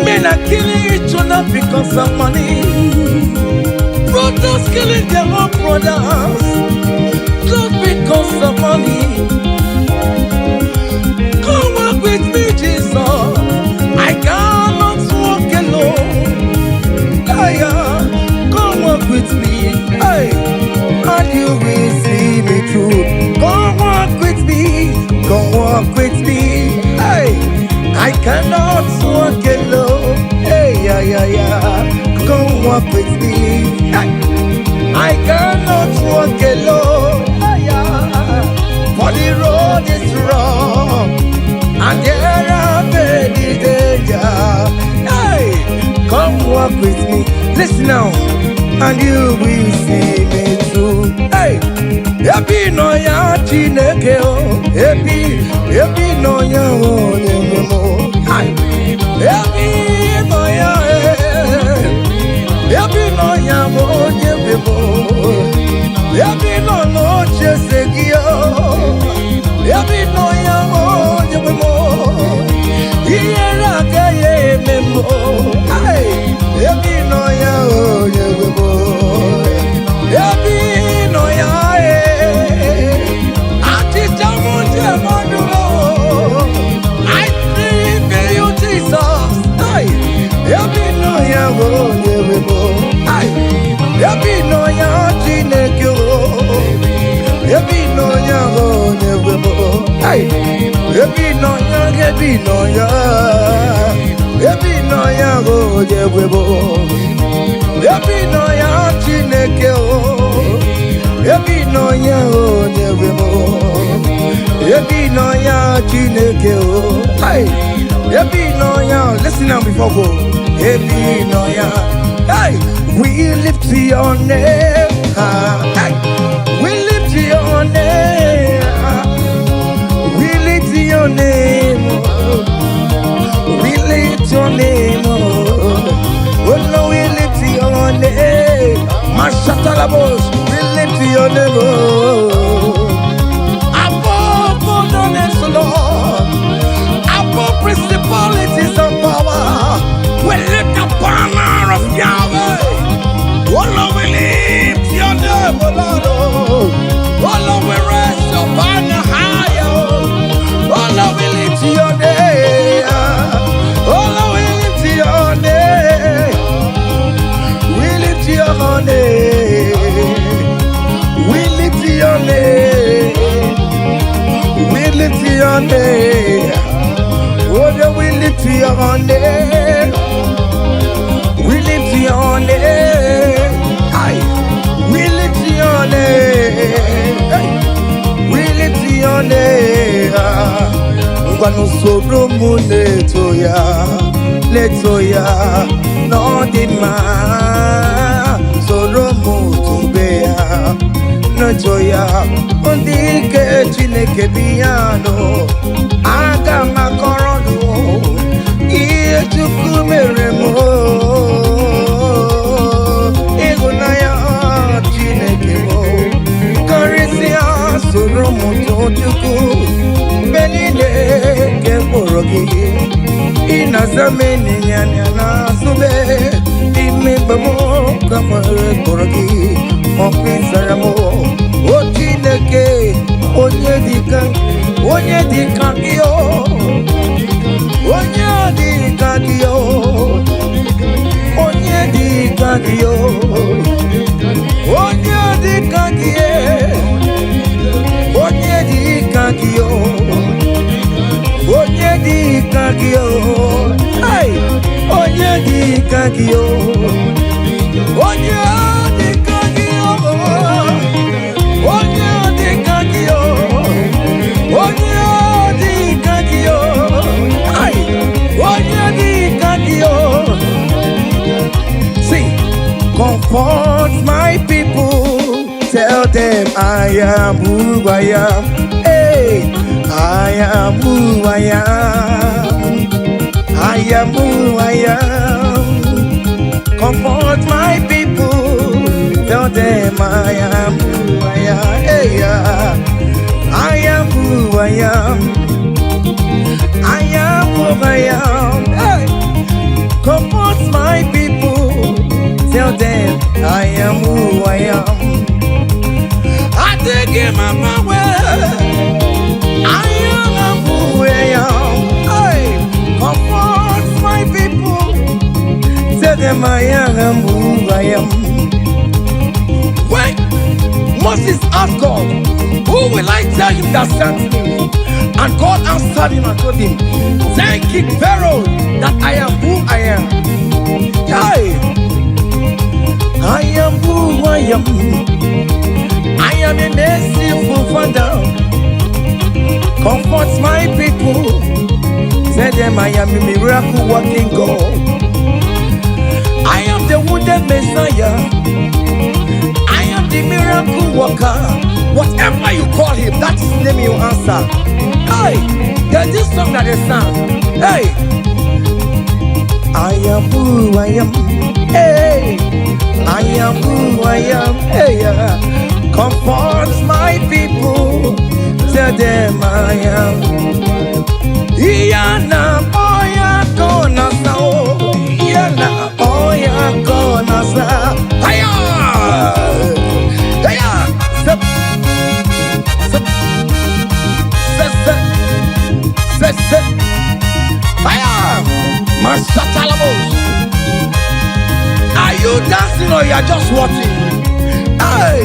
Men are killing each other because of money. Brothers killing their own brothers just because of money. Come walk with me, Jesus. I cannot walk alone. Yeah, come walk with me. Hey, and you will see me through. Come walk with me. Come walk with me. Hey, I cannot walk alone. Hey, yeah. Come walk with me. Hey, I cannot walk alone. Yeah. For the road is wrong and there are many dangers. Hey, come walk with me. Listen now, and you will see me through. Hey, happy no ya chineke o. Happy no ya o nyemo. Happy no ya happy no ya o nyemo. Happy no chesegio. Happy no ya o nyemo. Hiera gaye memo. Hey, happy no ya o nyemo. Happy no ya I thank you, Jesus. Hey, happy no ya o nyemo. Hey, happy no ya chineke o. Happy no ya o nyemo. Hey, happy no ya happy no ya o nyemo. Happy no ya chineke o. Happy no ya o nyemo. Happy no ya chineke o. Hey, happy no ya. Listen now before go. Happy no ya. Hey, we lift your name. Hey, we lift your name. We lift your name. We lift your name. Oh no, we lift your name. Mashatalabos, we lift your name. Above all the names, Lord. Above principalities and power. We lift the banner of Yahweh. Oh Lord, we lift your name, oh Lord. Oh Lord, we raise your banner higher. Oh Lord, we lift your name. Oh Lord, we lift your name. We lift your name. We lift your name. We lift your name. Oh Lord, we lift your name. We lift your name. Aye. We lift your name. Hey. We lift your name. Ngwanu soro mu leto ya, no di ma. Soro mu tube ya, leto ya. Ondi ke chineke biyano, aga makorodo. Iye chukwu mere mo. Ịhụnanya Chineke mo. Karịsịa soro m too Chukwu. Mgbe niile nke mkpụrụ gị. Ị na-aza m enyi ya na-azụ m. Ime mgbe m ka nwere mkpụrụ gị. Ọkụ ịzara m. O Chineke, onye dịka gị o. onye dị ka gị o, onye dị ka gị o, onye dị ka gị e, onye dị ka gị o, onye dị ka gị o, hey, onye dị ka gị o, onye dị ka gị o, onye dị ka gị o, onye dị ka gị o, hey, onye dị ka gị o. See, comfort my people, tell them I am who I am. Hey, I am who I am. I am who I am. Comfort my people, tell them I am who I am. Hey, I am who I am. I am who I am. Hey, comfort my people, tell them I am who I am. I take him on my way. I am who I am. Hey, comfort my people, tell them I am who I am. When Moses asked God, who will I tell him that sent me? And God answered him and told him, thank King Pharaoh that I am who I am. Hey, I am who I am. I am a merciful Father. Comfort my people. Tell them I am a miracle working God. I am the wounded Messiah. I am the miracle worker. Whatever you call him, that is the name you answer. Hey, there's this song that they sang. Hey, I am who I am. Hey, I am who I am. Hey, comfort my people. Tell them I am. Iyana oya kona sao. Iyana oya kona sao. Hiya, hiya. Zip, zip, zip, zip. Hiya, Masatalamos. Are you dancing or you are just watching? Hey.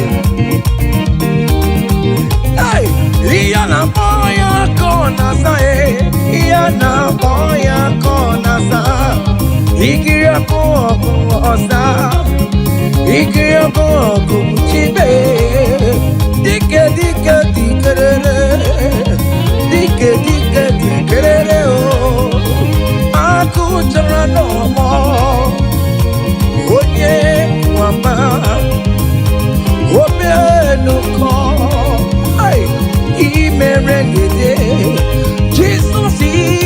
Hey, Iyana boya kona sa e, Iyana boya kona sa, Ikiya ko osa, Ikiya ko chibe, dike dike dikerere, dike dike dikerere o, aku jara no mo, onye wama, obe no ko. Jesus, Jesus,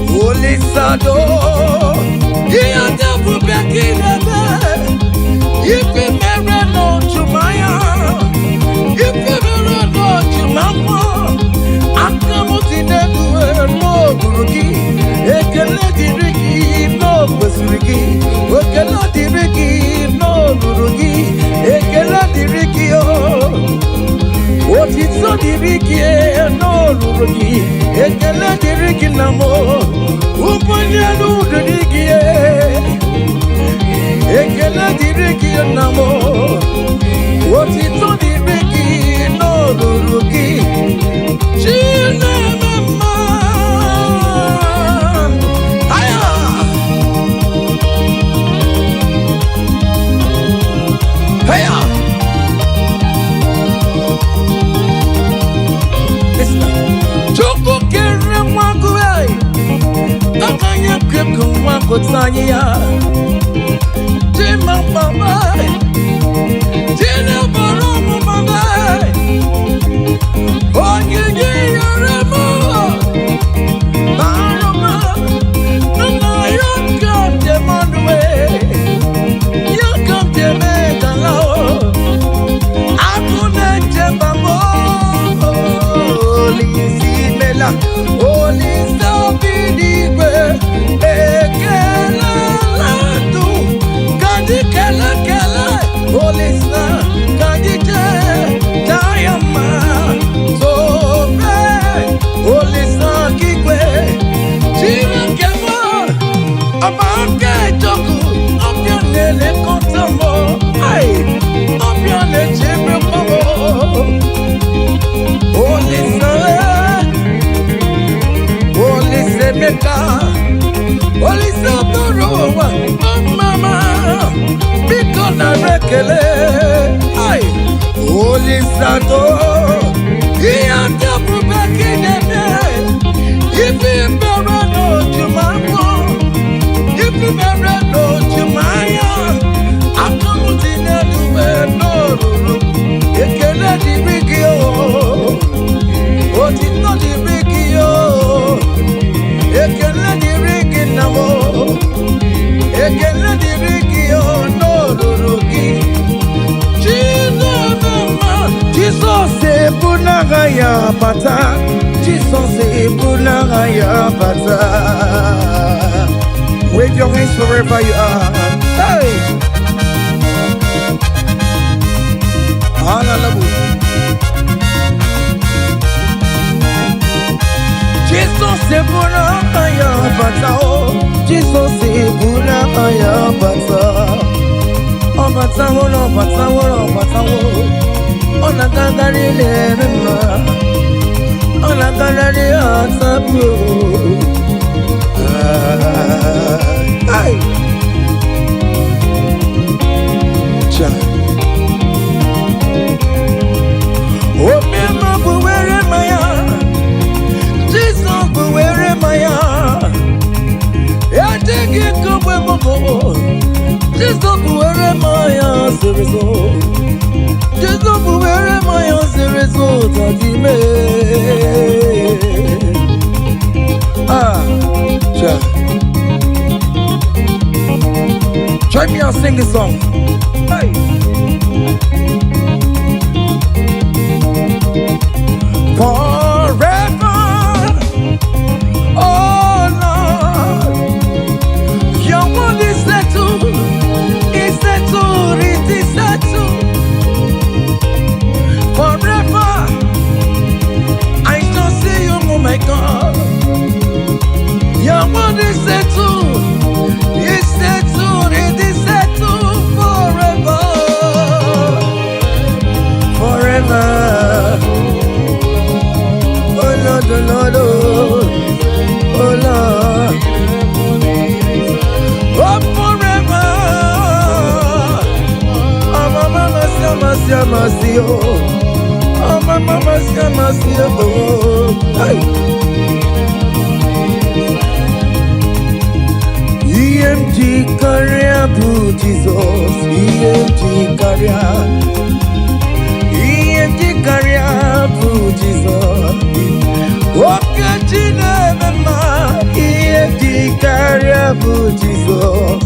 Holy Sado. Iya debu bekinebe. Ifi mere no chumaya. Ifi mere no chumako. Akamuti neduwe no buruki. Ekele diriki no besuriki. Ekele diriki no buruki. Ekele diriki o. Otitso diriki no buruki. Ekele diriki namo. Uponye no diriki ekele diriki namo. Otitso diriki no buruki. Chine mama. Aya. Aya. Choko kere mwangu akanya keko mwangu tanya Jima mama Jina boromu mama Onye yoremo Baroma Nana yokam te manwe Yokam te megalao Akune te bamo Lisi mela Olisa bidigwe Ekela latu Kadi kela kela Olisa Kadi je Dayama Tobe Olisa kikwe Chira kemo Amake joku Opianele kontamo Ay Opiane chebe komo Olisa Olisa meka Olisa borowa Mama Biko na rekele Ay Olisa do Iya tabu bekinebe Ifi mbere no jumako Ifi mbere no jumaya Akamuti neduwe no ruru Ekele diriki o Otito diriki o Ekele diriki namo Ekele diriki o no ruruki Chino mama Jesus e punagaya bata Jesus e punagaya bata Wave your hands wherever you are. Hey! Hallelujah. Jesus e punagaya bata oh Jesus e punagaya bata Oh bata oh no bata oh no bata oh Oh na gagari le mema Oh na gagari atabu Ay Cha Oh mema buwere maya Jesus buwere maya Ya teki kubwe moko Jesus buwere maya serezo Jesus buwere maya serezo tajime Ah Cha Join me and sing this song. Hey. Forever, oh Lord, your word is settled, it is settled. Forever, I shall see you, oh my God. Your word is settled, it's settled, it is settled forever, forever. Oh Lord, oh Lord, oh Lord, oh forever. Oh mama, mercy, oh mama, mercy, oh. EMT career, Jesus. EMT career, Jesus. Okay, China, EMT career, bụ Jizọs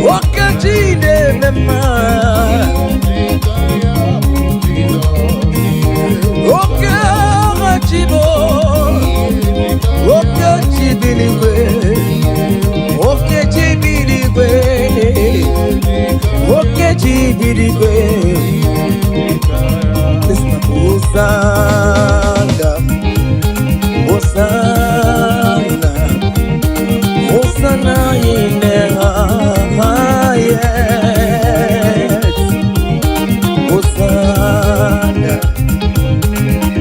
nwoke chi na-eme mma nwoke agha chi bụ nwoke chi bi n'igwe nwoke chi bi n'igwe nwoke chi bi n'igwe Hosanna Hosanna Hosanna in the highest Hosanna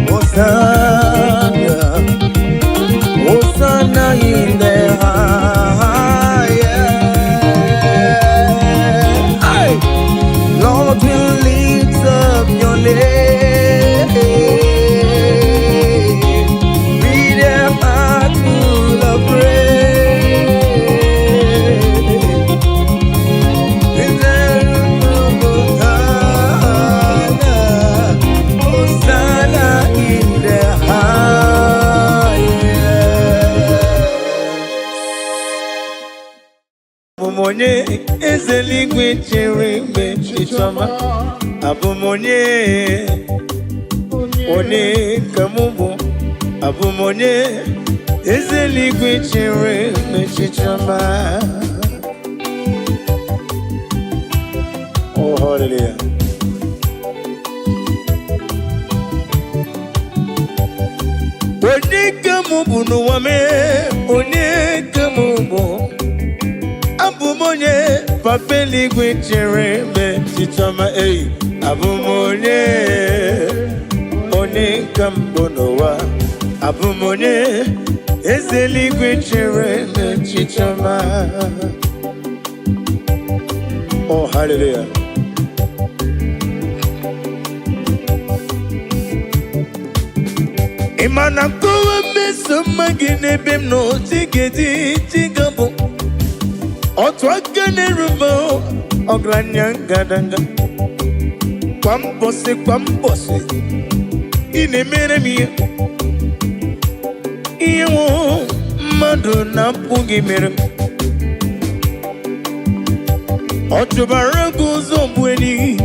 Hosanna Hosanna in the highest Hey! Lord will lift up your name Abụmonye ezeligwe chere mgbe chichọma abụmonye onye ka mụ bụ abụmonye ezeligwe chere mgbe chichọma Oh hallelujah onye ka mụ bụ n'ụwa mee onye ka mụ bụ Abụmonye papa eluigwe chere mgbe chichọma eyi abụmonye onye ka mbụ n'ụwa abụmonye eze eluigwe chere mgbe chichọma Oh hallelujah ịma na nkọwa mmeso mma gị n'ebe m nọ tigedi tigabụ otu aka na-erube ọgaranya ngadanga kwa mbọsị ị na-emere m ihe nwụ mmadụ na-apụghị mere m ọ chụbara gị ụzọ bụ enyi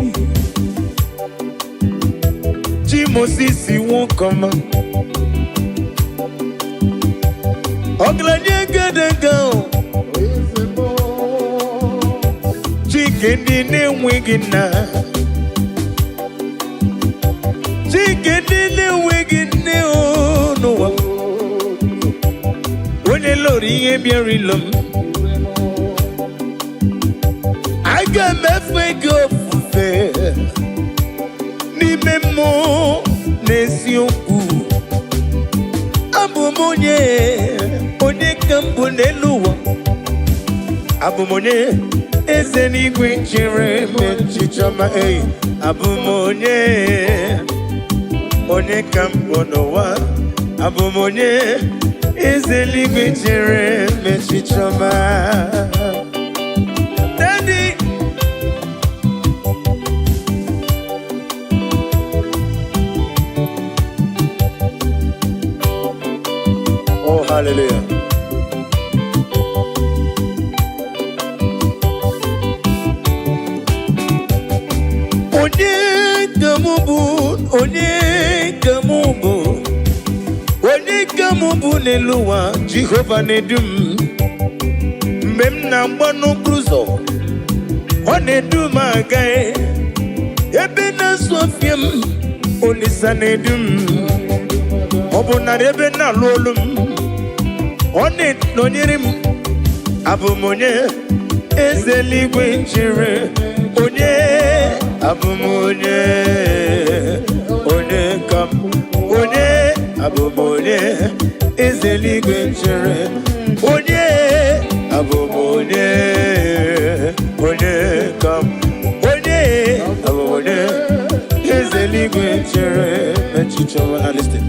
chi Moses nwokọma ọgaranya ngadanga Chike ndị na-enweghị nna Chike ndị na-enweghị nne n'ụwa onye lụrụ ihe bịara ilo m aga m efe gị ofufe n'ime mmụọ na eziokwu abụ m onye ka mbụ n'elu ụwa abụ m onye eze n'igwe chere mgbe chichọma eyi abụmonye onye ka mbụ n'ụwa abụmonye eze n'igwe chere mgbe chichọma Daddy Oh hallelujah onye ka mụ bụ n'elu ụwa Jehova na-edu m mgbe m na-agba n'okporo ụzọ ọ na-edu m aga ebe na-asụ ọfịa m Olisa na-edu m ọ bụ narị ebe na-alụ olu m ọ na-enọnyere m abụmonye eze eluigwe chere onye abụmonye onye ka m onye abụmonye eze eluigwe chere onye abụmonye onye ka m onye abụmonye eze eluigwe chere echiche ọma na listen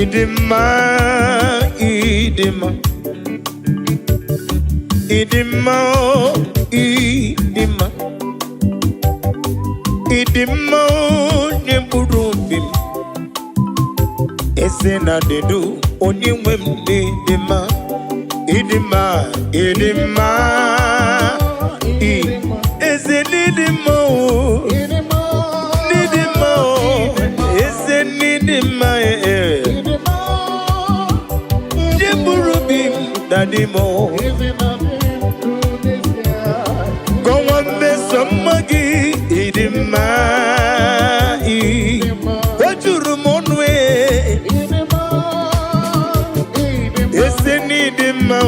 Idima Idima Idima Idima Idima Nyemburubim Ese na dedu onye nwe m n'idima Idima, Idima, is it Idimo? Idimo, is it Idima? Jeburubim, Dadimo. Go on, miss some muggy, Idima. What you rumon way? Is it Idima?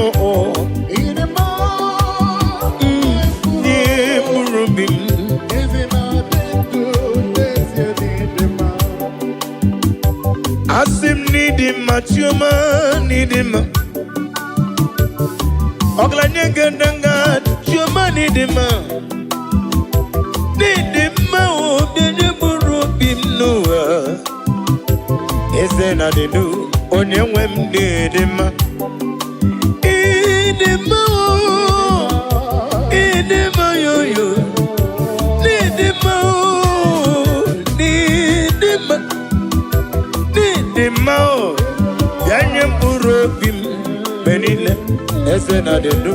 Asim need him, Machuma need him. Oglanyanga, Chuma need him. Need him, did you burrow him? No, is there not a new on your wem need him? In him, yo, need him, Dimao, Yanyam Urobim, Benile, Esena de Du,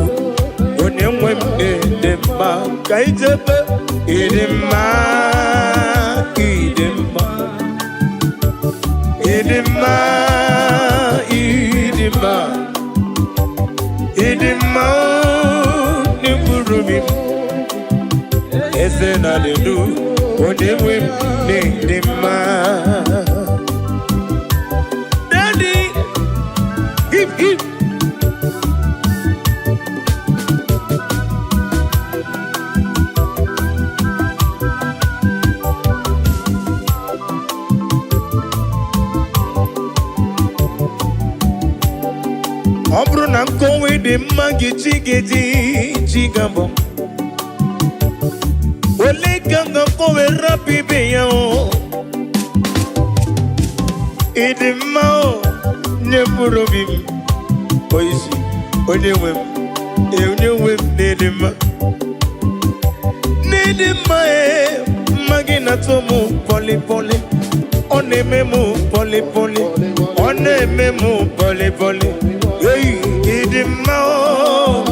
Unyam Wemde, Dema, Kaijaba, Idima, Idima, Idima, Idima, Idima, Nimurubim, Esena de Du, Unyam Wemde, Dema. Obruna kowe de magi chigabo. Ole kanga kowe rapi beyao. Idimao nyepurobim. Oisi onyewem nedima. Nedima magina tomu poli. Onememu poli. Onememu poli. Hey, Idimao,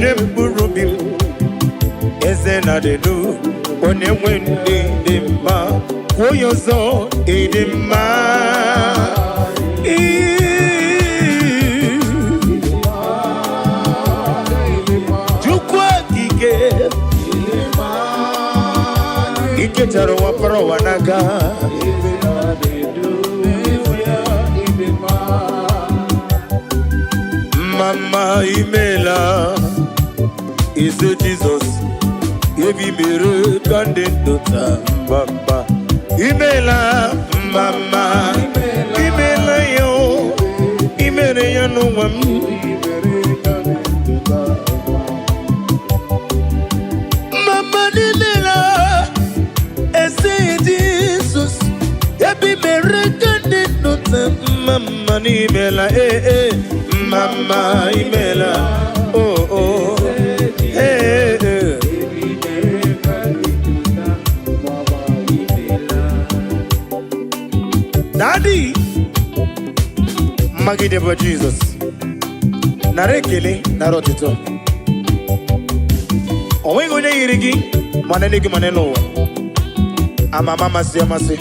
Nemburubim, Ezena de Du, Onemwendi Dima, Oyozo, Idima, Jukwa Kike, Ike Tarawa Parawanaga. Mama Imela is a Jesus. Evi mere kandidata Mama Imela, Mama Imela yo, Imere ya no one. Mama Imela is a Jesus. Evi mere kandidata Mama Imela Mama Imela, oh, hey. Daddy, Maggie Debo Jesus, Narekele, Narotito. Owengo ne irigi, manenigi maneno. Amama Siamasi.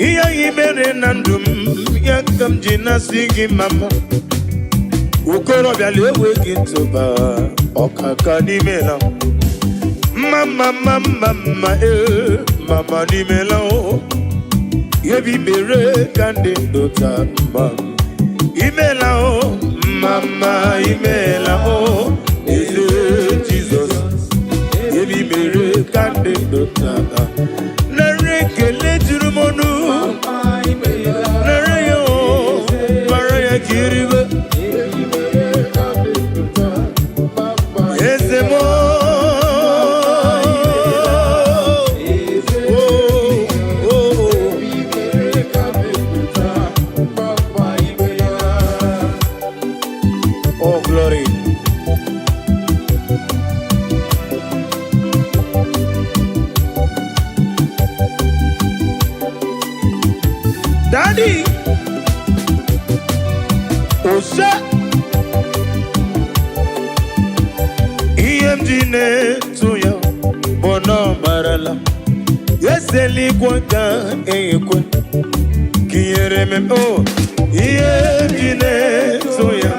Iya imere nandum yakam jina sigi mama ukoro byalewe kintoba okaka nimela mama mama nimela o yebi bere kande dota mama imela o mama imela o Jesus yebi bere kande dota narekele jurumonu nareyo maraya kiriba ezemo oh glory. Daddy, Osha Iyemjine tuya Bono marala Yeseli kwanga ekwe Kiyere mem oh Iyemjine tuya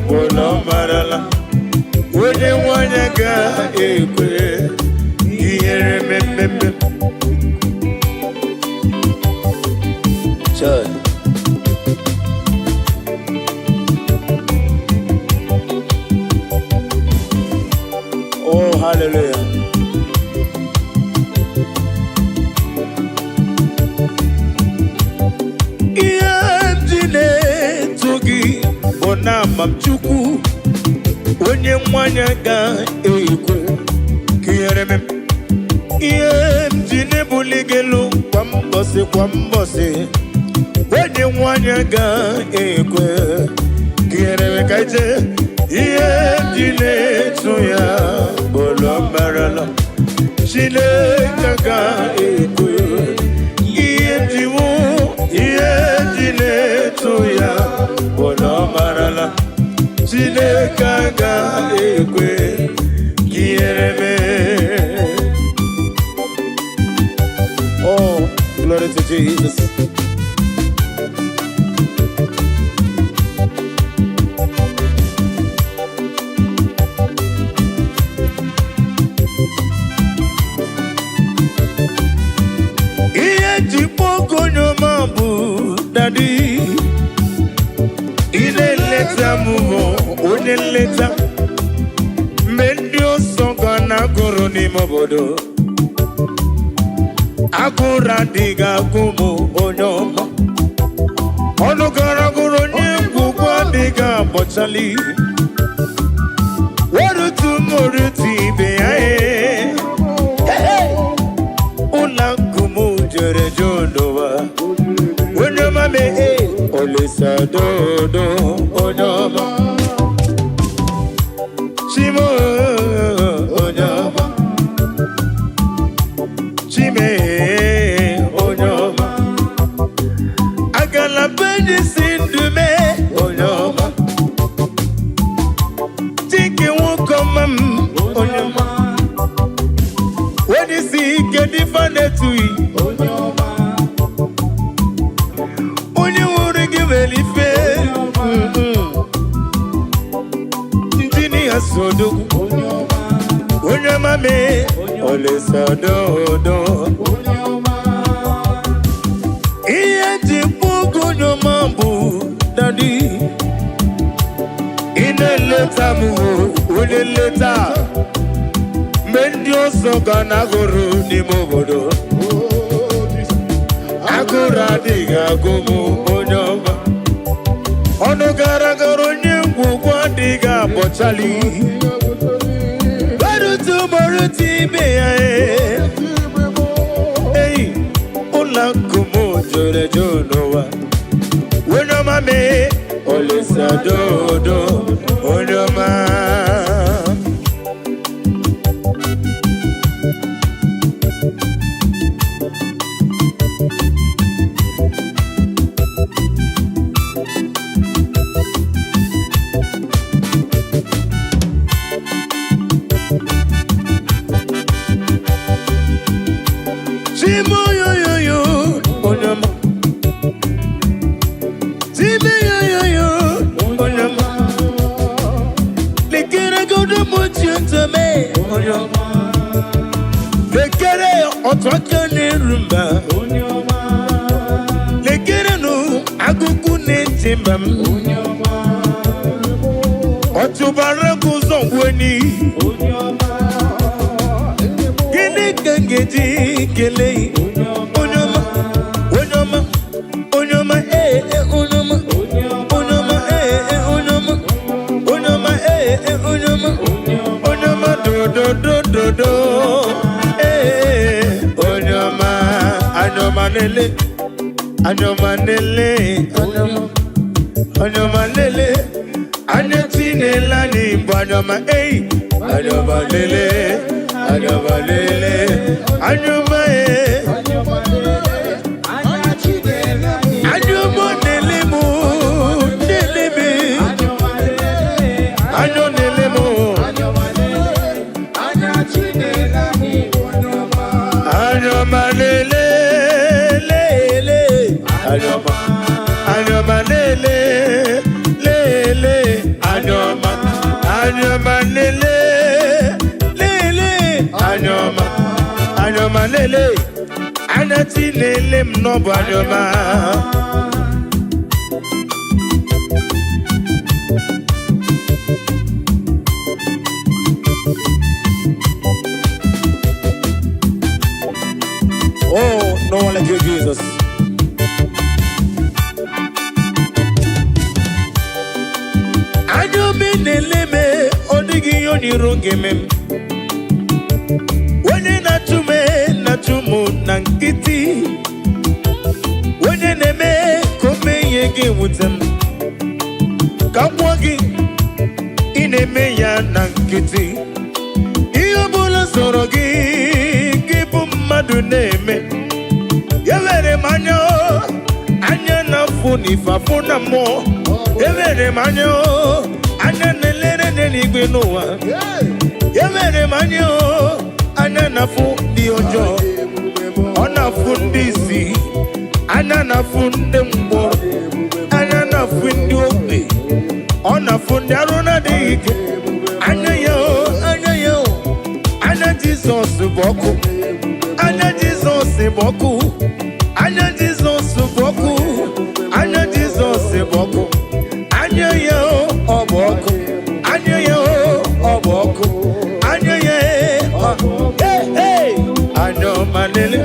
Bono marala Wone wanyaga ekwe Kiyere mem Church. Oh, hallelujah. Iyemjine tugi bona mamchuku onye mwanya ga ekwe kiyereme Iyemjine buligelu kwa mbosi onye mwanya ga ekwe kiyereme kaije Iyemjine tuya bolo marala Chineke ga ekwe Iyemjine tuya bolo marala Chineke ga ekwe kiyereme. Oh, glory to Jesus. Daddy, ineleta mumo, uneleta mendio songa na goro ni mobodo akura diga kumu onyoma onogara goro ni gugwa diga bochali warutu moruti beae ula kumu jere jondowa Onyoma me olisa dodo onyoma Chimo onyoma Chime onyoma Agala beji sindume onyoma Tiki wukomam onyoma When you see get different to you onyoma Sodo Onyoma me ole sodo Iye pugo nyoma bu daddy ineleta mu uneleta mendio soga na goro ni mobodo agura diga gumu onyoma onogara goro nyugwa diga bochali barutu moruti beya hey ula kumu jore jonowa onyoma me olisa dodo onyoma Anyomanele Anyotinela ni Banyoma eh Anyomanele Anyomanele Anyoma eh Anyomanele mu Nelebe Anyoma lele, lele, anyoma, anyoma lele, lele, anyoma, anyoma lele, anati lele mnobo anyoma. Oh, no one like you, Jesus. Neleme odigi yoni rongeme wene natumu nankiti wene neme kome yege wutem kamwagi ineme ya nankiti iyo bula sorogi gibu madu neme yewere manyo anya nafuni fafuna mo yewere manyo anya nelere n'eluigwe n'ụwa yemere manyo anya nafu ndị ọjọọ ọ nafu ndị isi anya nafu ndị mgbọrọ anya nafu ndị ogbe ọ nafu ndị arụ na-adịghị ike anya ya anya Jizọs bụ ọkụ anya Jizọs bụ ọkụ anya Jizọs bụ ọkụ anya Jizọs bụ ọkụ anya ya ọ bụ ọkụ anya ya ọ bụ ọkụ anya ya anyoma lele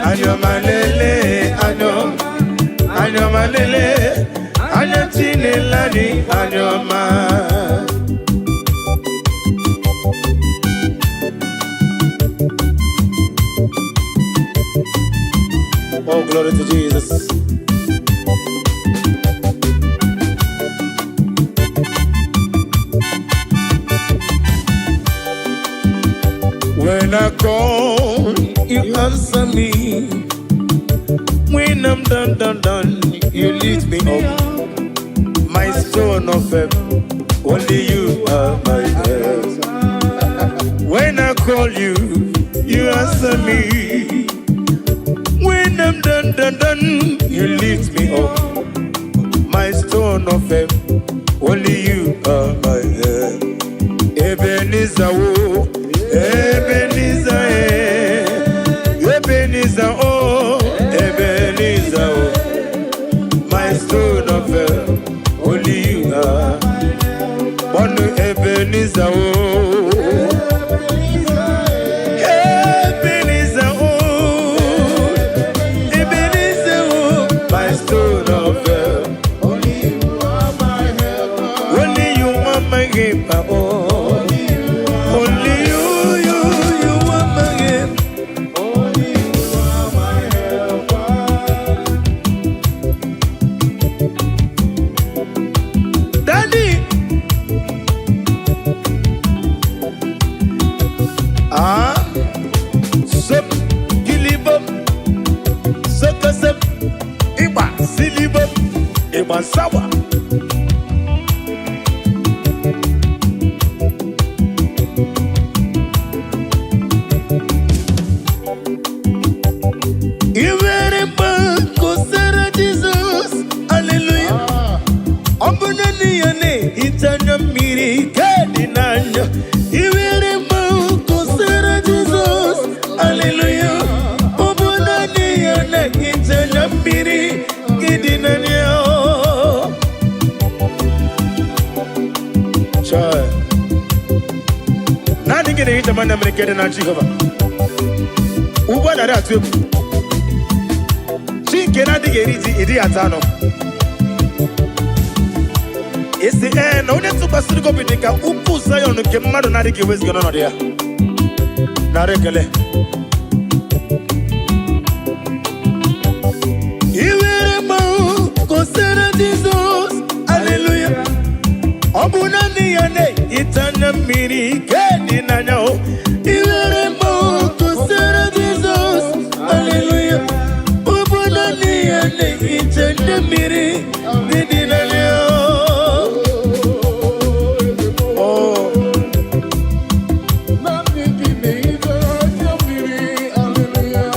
anyoma lele anyoma lele anya Chinelani anyoma. Oh, glory to Jesus. When I call, you answer me. When I'm done, you lift me up. My stone of faith, only you are my help. When I call you, you answer me. When I'm done, you lift me up. My stone of faith, only you are my help. Ebenezer, Ebenezer, Ebenezer, oh, Ebenezer, oh, my stone of help, only you are. One Ebenezer, oh, Ebenezer, oh, Ebenezer, oh, my stone of help, only you are my help, only you are my help, oh. Sawa Ivere banko sara Jesus hallelujah Ambunani yane itanya miri kadi nanya Ivere banko sara Jesus hallelujah Ambunani yane itanya miri kadi nanya Nani ngene hita mana mrekede na Jehova Uba na ratu Chinke na digeriti idi atano Isi na une tuba siriko bidika uku sayo nuke mmadu na dike wezi gano dia Na rekele Iwere mau kosera Jesus Hallelujah Obunani yane itanya miri kedi nanyao Iwere mo kusera Jesus Hallelujah Obunani yane itanya miri kedi nanyao Oh Nani kine itanya miri Hallelujah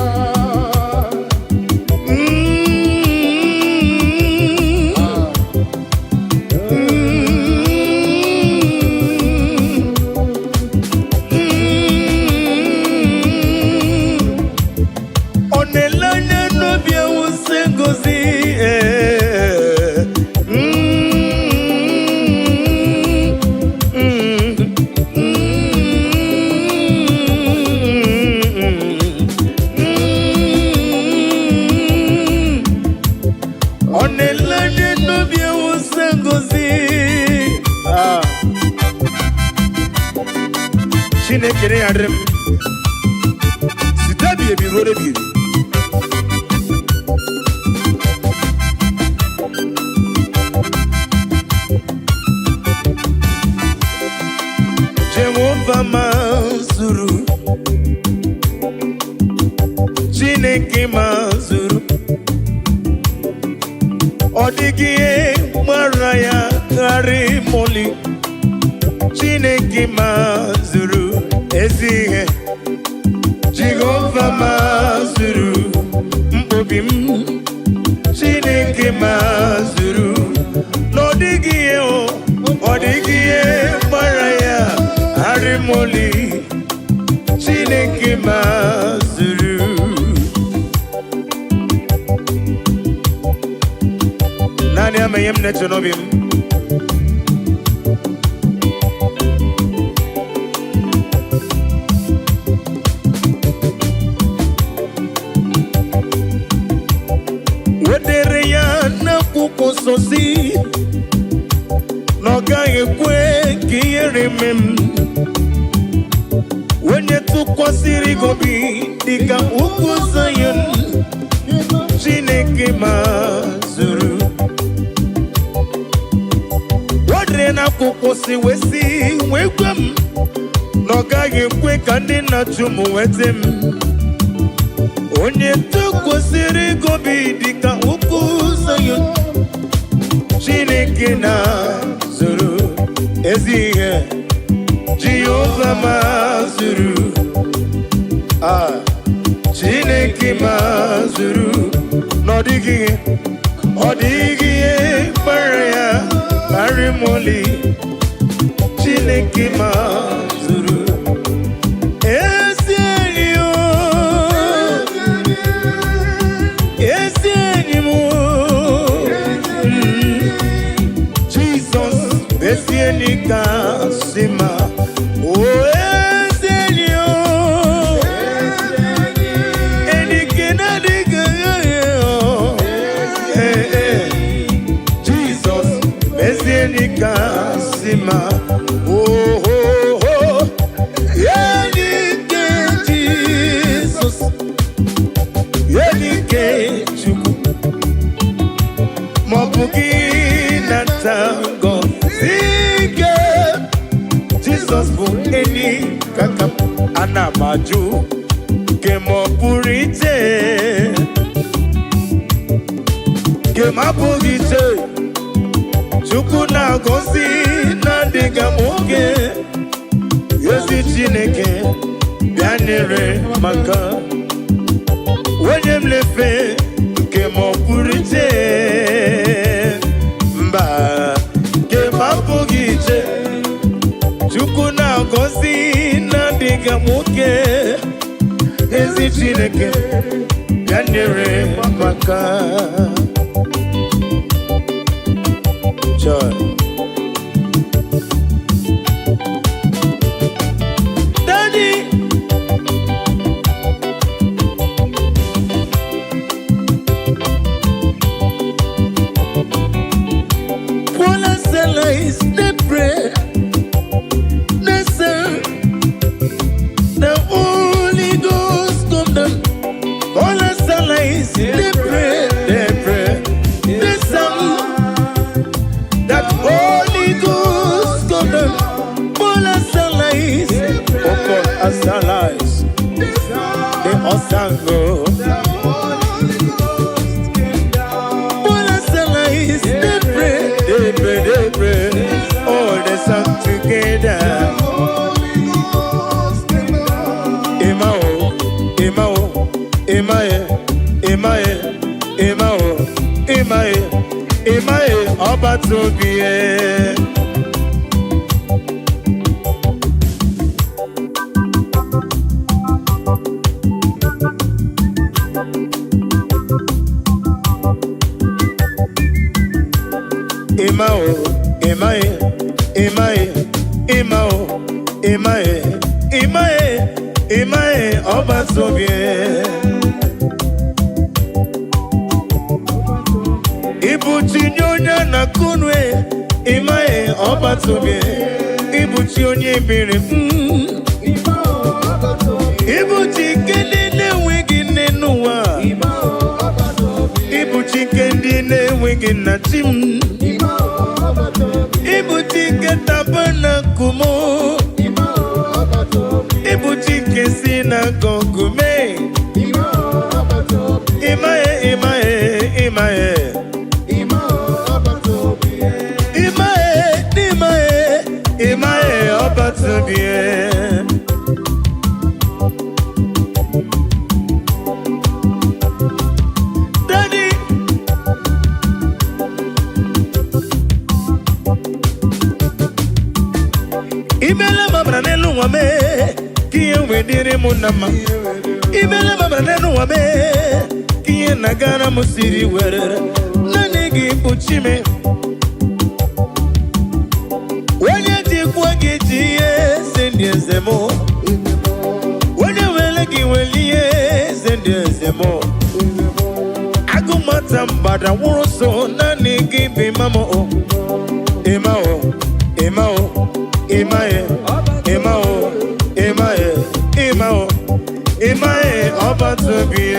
Chineke adrem sitabi ebi rore bi Jehovah mazuru Chineke mazuru Odigie maraya karimoli Chineke mazuru ezihe Jehovah mazuru mbobim Chineke mazuru Nodigie odigie maraya karimoli Chineke mazuru Nani amayem netonobim Wedere ya na kukososi Noga yekwe kiyere mem Wenye tukwasiri gobi Dika ukuzayon Chineke mazuru Wadre na kukosi wesi Wekwem Noga yekwe kandi na chumu wetem Onye tukwasiri gobi Dika ukuzayon Chineke na zuru Ezihe Jehovah mazuru Chineke mazuru Nodigie Odigie Baraya Arimoli Chineke mazuru Ezienio Ezienimo Jesus Ezienika Sima Sima oh oh oh Yenike Jesus Yenike Chuku Mobugi Natango Sige Jesus for any kakap Anamaju Kemopurite Kemapurite Chukuna gosi na diga moge Yesi Chineke Bianere maka Wenyem lefe Kemo purite Mba Kema pugite Chukuna gosi na diga moge Yesi Chineke Bianere maka Joy. Daddy, Paula Sela is the prayer. The Holy Ghost come down. Paula Sela is the prayer. The song. Holy Ghost come down, Bola Salais, Okol Asalais, the Osango. Bola Salais, they pray, all the song together. Emao, Emae, Oba Tobie. Emae, Oba Tobie. Ibutinyonya na kunwe Imae Oba Tobie Ibutinyonya bere ndị na-enweghị nna chi m. Ịbụ Chike tabernacle m. Ịbụ Chike synagogue m. Imaye, Imaye, Imaye. Imaye, Imaye, Imaye, Obatobie. Daddy, Imele mabra nelu wame, kiye wedire munama. Imele mabra nelu wame, kiye nagara musiri werere. Nanigi uchime. Wenye jikwa gijiye zendye zemo. Wenye welegi weliye zendye zemo. Agumata mbada wuroso nanigi bimamo. Imao, Imao, Imaye, Imao, Imaye, Imao, Imaye, Obatobie.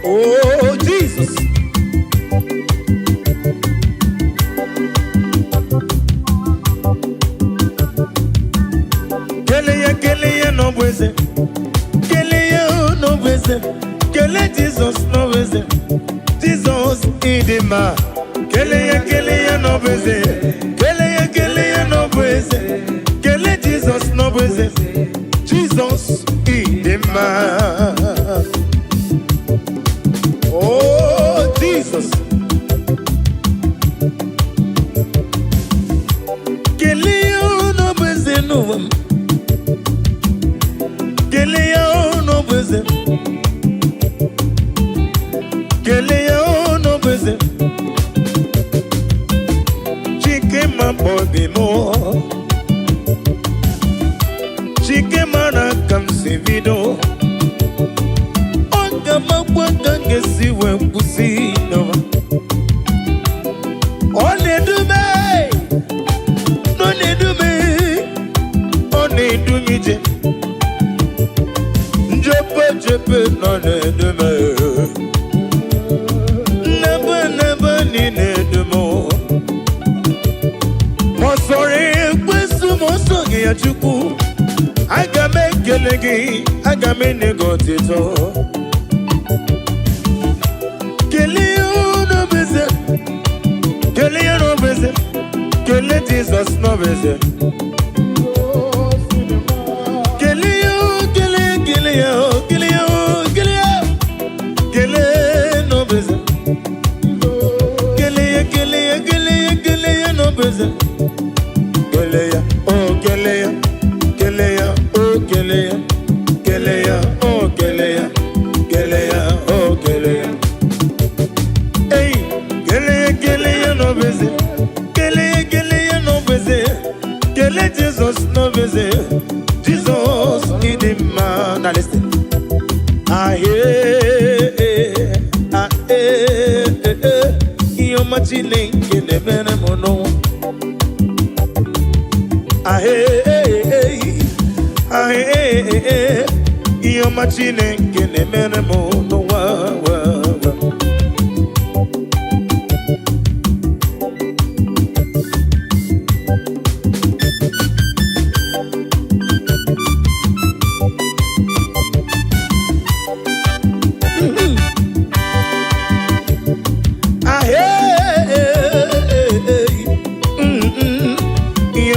Oh, Jesus. Kele no bweze. Kele no bweze. Kele Jesus no bweze. Jesus idima. Kele no bweze. Kele no bweze. Kele Jesus no bweze. Jesus idima. Oh, Jesus. Kele no bweze no. Kele no bweze. Kele no bweze. Chike ma bobi mo. Chike mana kam sevido. Onga mabwanga ngesi we pusi no. One do me. No ne do me. One do mi je. Jepe no ne do me. Never ni ne do mo. Mo sorry kwesu mo songi ya chuku. Aga me kelegi, aga me negotito. Kele no beze. Kele no beze. Kele Jesus no beze. Kele no beze. Kele no beze. Keleya, oh keleya. Keleya, oh keleya. Keleya, oh keleya. Keleya, oh keleya. Hey, keleya no beze. Keleya no beze. Kele Jesus no beze. Jesus in the man. Now listen. You're machine in the venom. You're machine in the venom.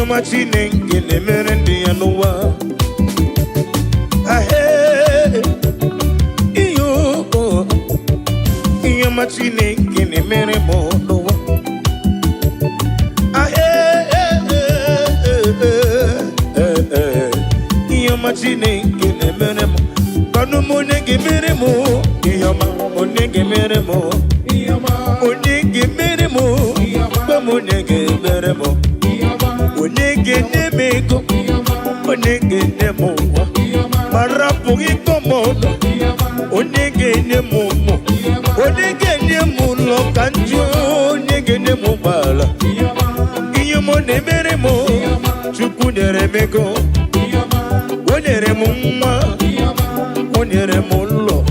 Machine in the merendi anuwa. Iyo machine in the meremo nowa. Iyo machine in the meremo. Kanu monege meremo. Iyo ma monege meremo. Monege meremo. Monege meremo. Onege nemego, onege nemo, marapugi komodo, onege nemomo, onege nemulo kanjo, onege nemubala, iyomo nemeremo, chuku neremego, oneremumma, oneremulo.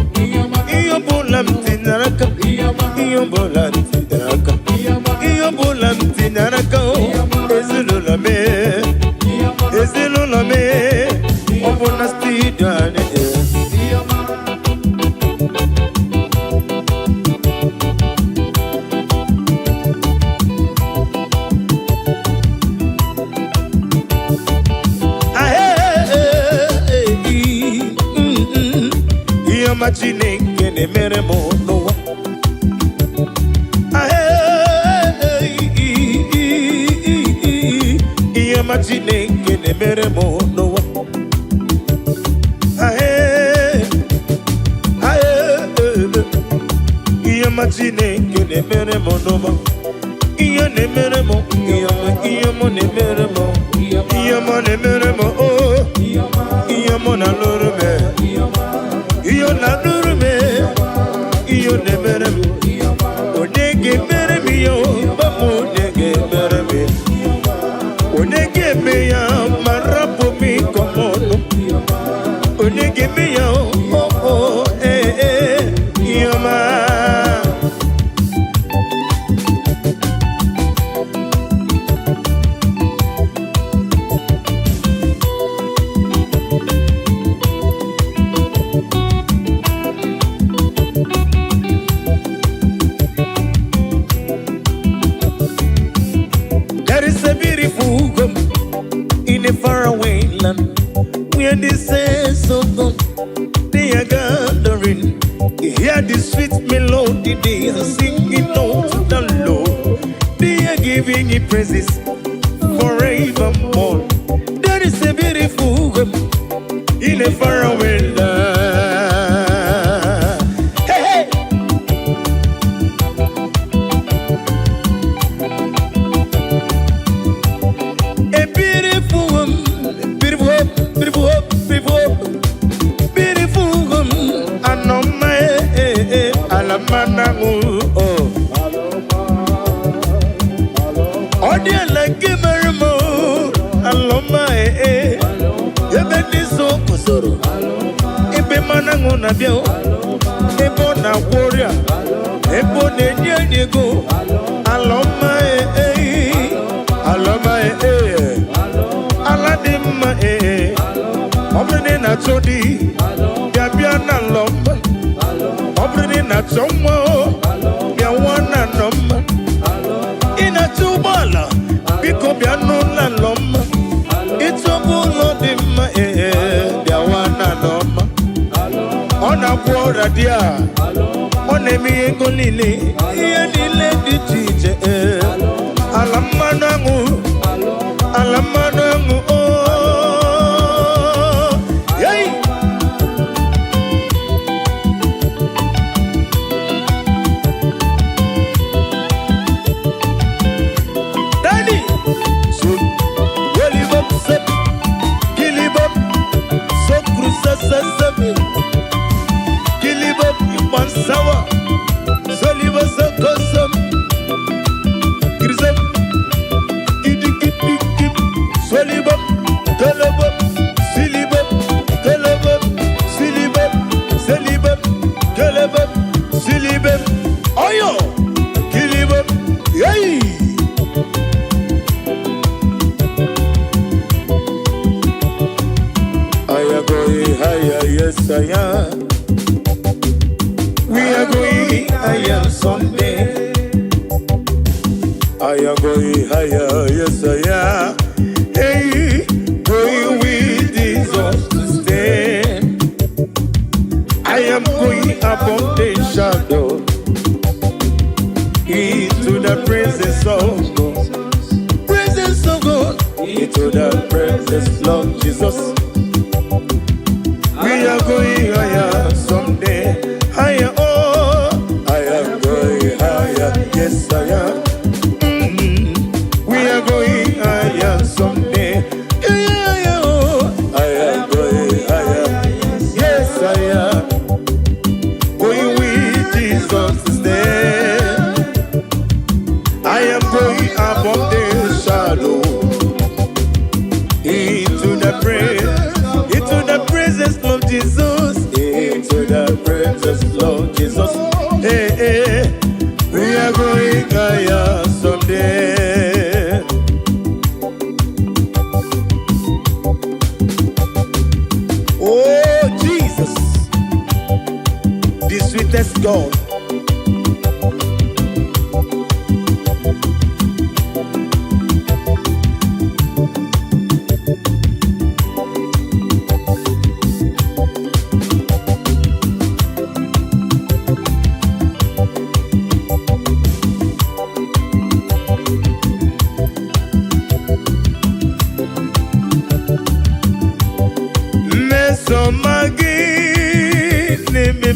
sweetest God.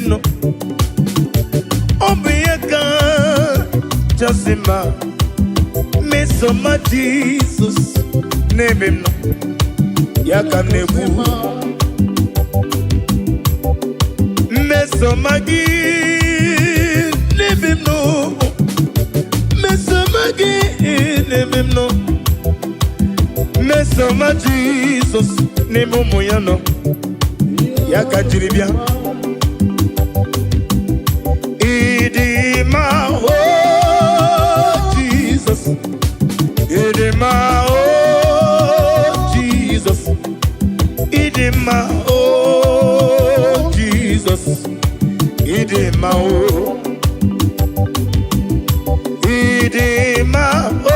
No, Obiaka, Jasima, Mesoma Jesus, name him no, Yakam Nebu, Mesomagi, name him no, Mesomagi, name him no, Mesoma Jesus, name Moyano, Yakajiribia. Idima, oh Jesus, Idima, oh Jesus, Idima, oh Jesus, Idima, oh Idima, oh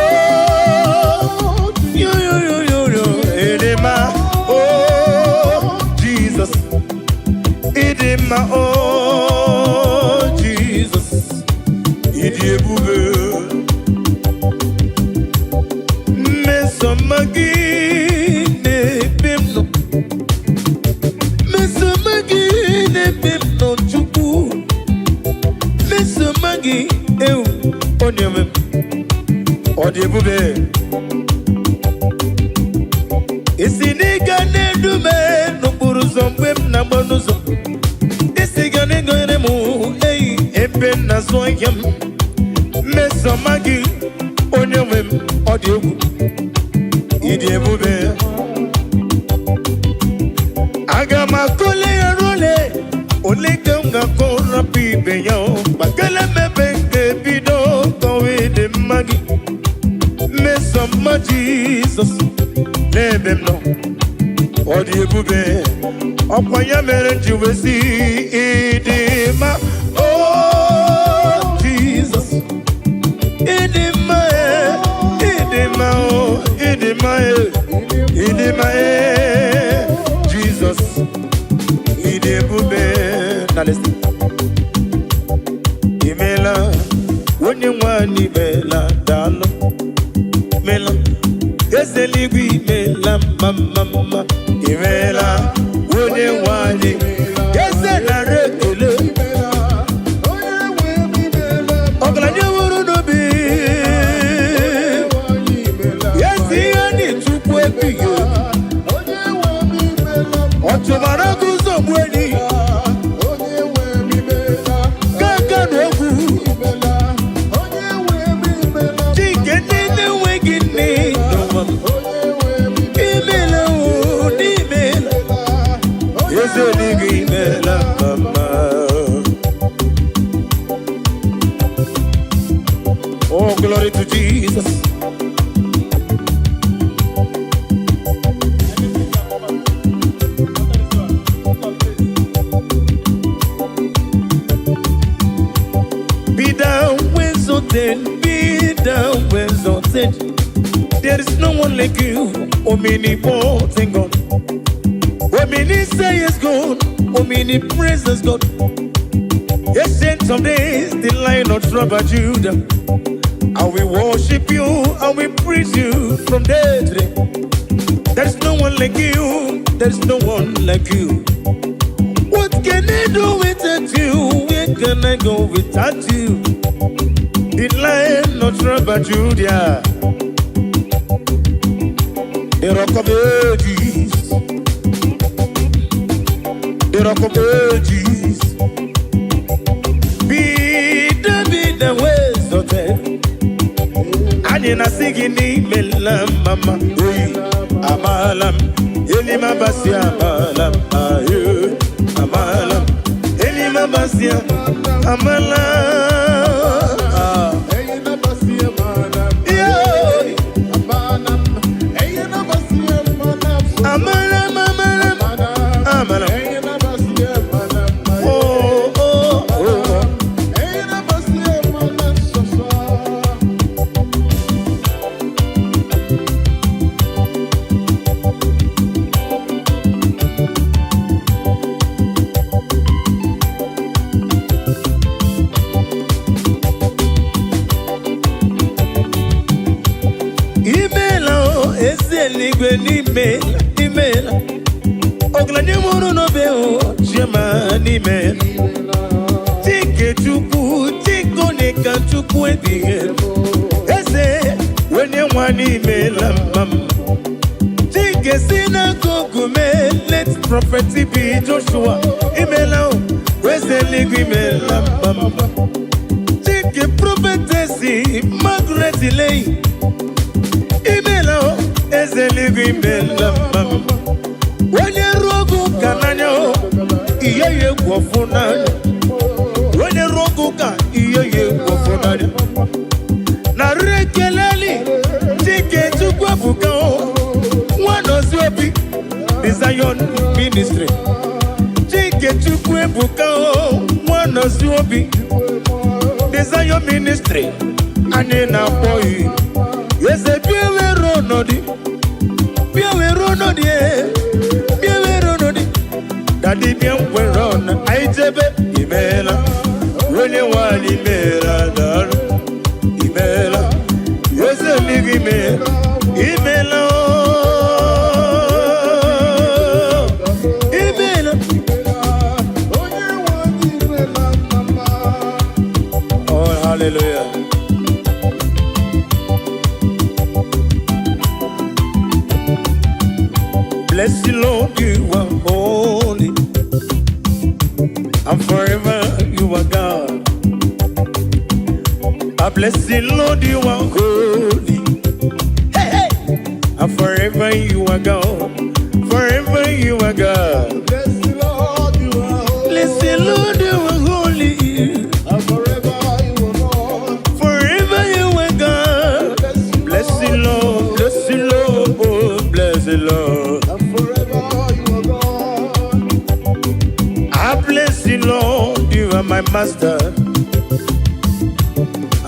yo, Idima, oh Jesus, Idima, oh Mesomagi ne bimno chuku Mesomagi eu onyeme odebube Isiniga ne dume no buruzombe na bonuzo Isiga ne goyemu ebe na soyam Mesomagi onyeme odebu Idebube Agama kole role Olegamga kora pibe yo Bakele mebenge bido Kowe de magi Mesoma Jesus Nebem no Odebube Okwanya mere juwesi Idema Oh Jesus Idema Idema oh Idema Jesus Idebube Now listen Imela Wonye wani mela dalo Mela Yeseligwi mela mama Imela Wonye wani Yesela rekele Okla nyewuru nobi Otubara kuzo mweni Kaka nogu Chike nene wegini Imela o nimela Yeze ligi imela mama Oh glory to Jesus. Be down when exalted. There is no one like you, omnipotent God. Omni say is God, omni praises God. Ancient of days, the Lion of tribe of Judah. And we worship you, and we praise you from day to day. There is no one like you, there is no one like you. What can I do without you? Where can I go without you? The Lion of tribe of Judah, the Rock of Ages, the Rock of Ages. Be the ways of it. And in a singing melam mama, amalam, elima basia amalam, ayu, amalam, elima basia amalam. n'igwe n'imela ọgaranya mụrụ n'obe chioma n'imela Chike Chukwu Chike onye ka Chukwu ebighị eze onye nwa n'imela mama Chike si n'akụkụ mee let prophet be Joshua imela eze eluigwe imela mama Chike prophetesi Margaret Lay imela eze eluigwe imela mama onye rogu ka n'anya ihe ya egwu ọfụ n'anya onye rogu ka ihe ya egwu ọfụ n'anya na rekeleli Chike Chukwu ebuka nwanọzi obi the Zion ministry Chike Chukwu ebuka nwanọzi obi the Zion ministry anyị na-akpọ eze biewere ọnọdụ Daddy bien werona aijebe imela wele wali imela dar imela yese ligime imela imela oh hallelujah bless the Lord you are holy and forever you are God. I bless the Lord, you are holy. Hey, hey. And forever you are God. Forever you are God. Bless the Lord, you are holy. Bless the Lord, you are holy. And forever you are God. Forever you are God. Bless the Lord, bless the Lord, oh, bless the Lord. And forever you are God. I bless the Lord, you are my master.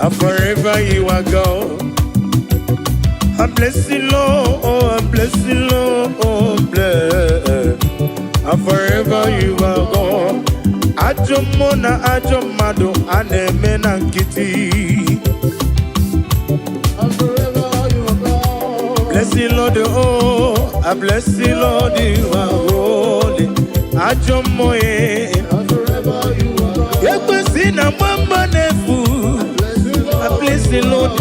And forever you are God. I bless the Lord, oh, I bless the Lord, oh, bless. And forever you are God. Ajomona, Ajomado, Anemena Kitty. And forever you are God. Bless the Lord, oh, I bless the Lord, you are holy. Ajomoye. And forever you are God. Yekwesina mama nefu. I bless the Lord,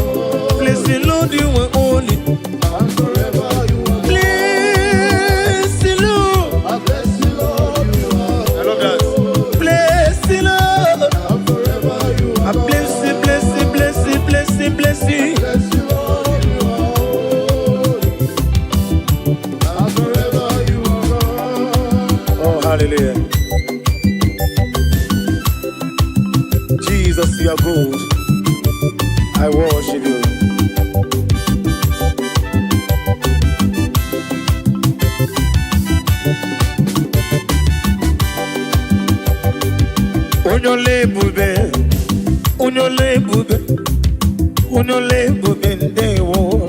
you are holy. And forever you are God. Bless the Lord. I bless the Lord, you are I love that. Bless the Lord. and forever you I are God. bless you, bless you, bless you, bless you, bless you. Bless the Lord, you are holy. And forever you are God. Oh, hallelujah. Jesus, you are good. I worship you. Unyole bube, unyole bube, unyole bube ndewo.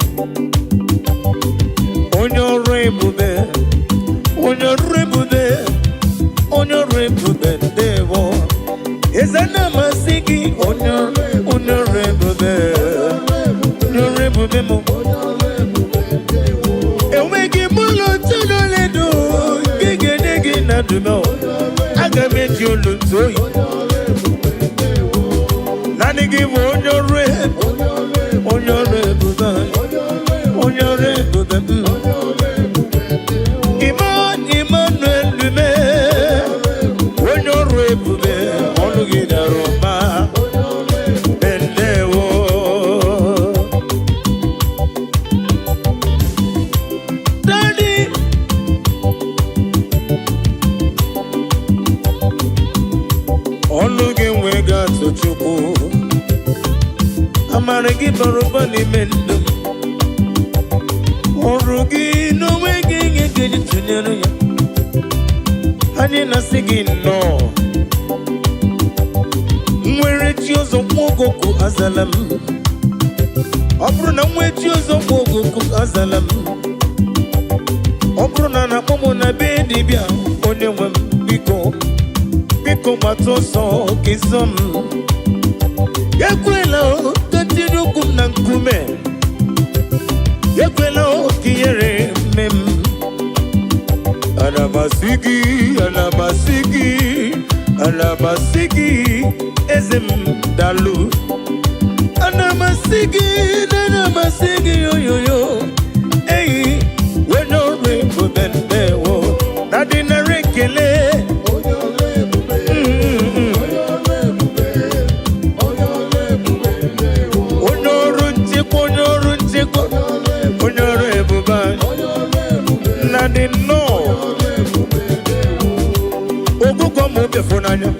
Unyore bube, unyore bube, unyore bube ndewo. Ezana masiki, unyore bube, unyore bube mo. Ewegi mulo tunole do, gege nege na dumo. Agameji olutoyi. Nani give unyore bube, unyore bube. Emmanuel lume, unyore bube, onugida roma, bendewo. Daddy, olugi wega tochukwu, amaragi baruba ni mendo. Orugi no wege ngege tunyere ya. Anyị na-asị gị nnọọ. Nwere chi ọzọ mwogoku azala m. Ọ bụrụ na nwe chi ọzọ mwogoku azala m. Ọ bụrụ na na-akpọ m na be dibịa onye nwe m biko gbata ọsọ ka ịzọ m. Ekwela ka tinye ụkwụ m na nkume. Ekwela ka ihere m Anamasigi, ezem dalu. Anamasigi, yo yo yo. Hey, we no rainbow bende wo. Nadina rekele. Nadino. Ogugo mo be fonanya.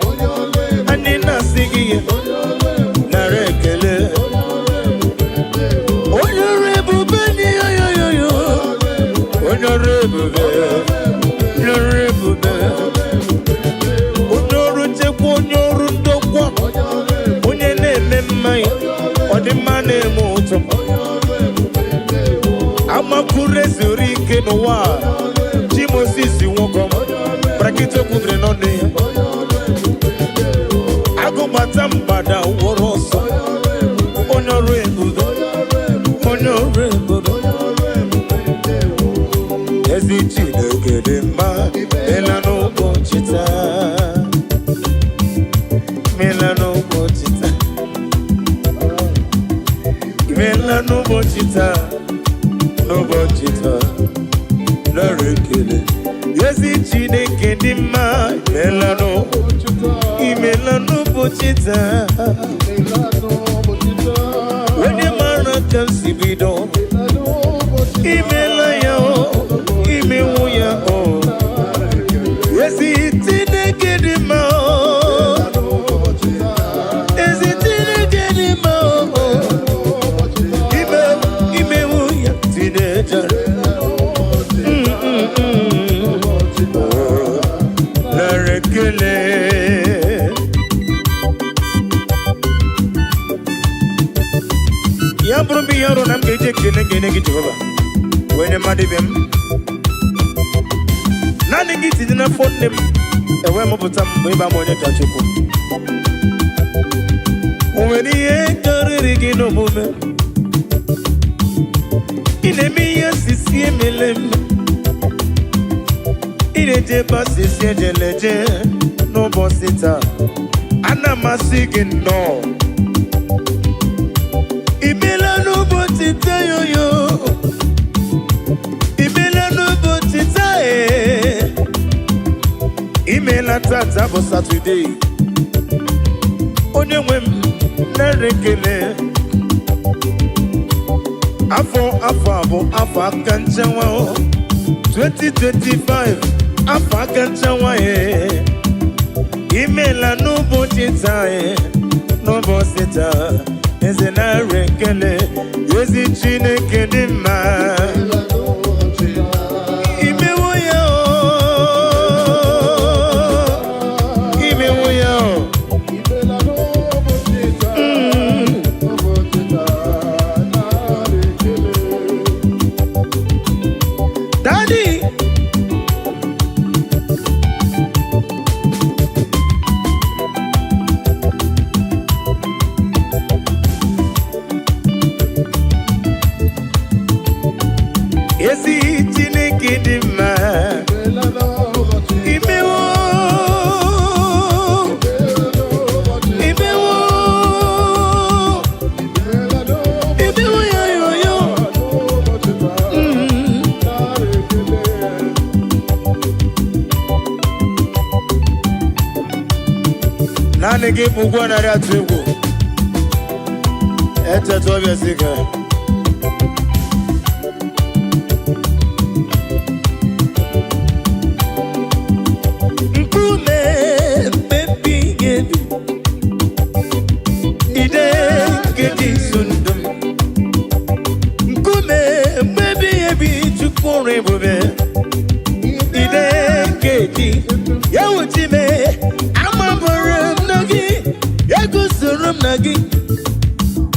Anina sigi narekele. Ressurection no wa Jimosisi wonkom Prakito kudre none Ago matambada woroso Honorable Ezichi negedema Melano bochita Melano bochita Bochita, la rekele. Yesi chine kedima, melano, imelano bochita. When your man comes to be done, imelaya o, imewuya o. Yesi chine kedima o, yesi chine kedima o. Brumbi yaro nam geje kene Jehovah. When madibem nani giti dina phone them ewe mo butam we ba mo nyata chuku when ye kariri gino mume ine mi yasisi emelem ine je pasisi ejeleje no bosita ana masigi no Imelano botita yo yo Imelano botita Imela tata bo Saturday Onye mwem narekele Afo akanchawa 2025 Afo akanchawa Imelano botita No botita Eze na rekele, yezi chine kedima. Imewoya o, imewoya o. Daddy. Yesi chine kidima Imewo yo yo yo Nani gipu kwa nari atuigu Ete tobe sika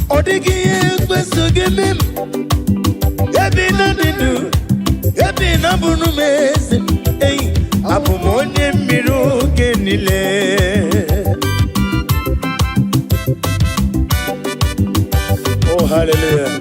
Odigi ekweso gemem Ebi na didu Ebi na bunu mesi Ey Apumonye miru genile Oh hallelujah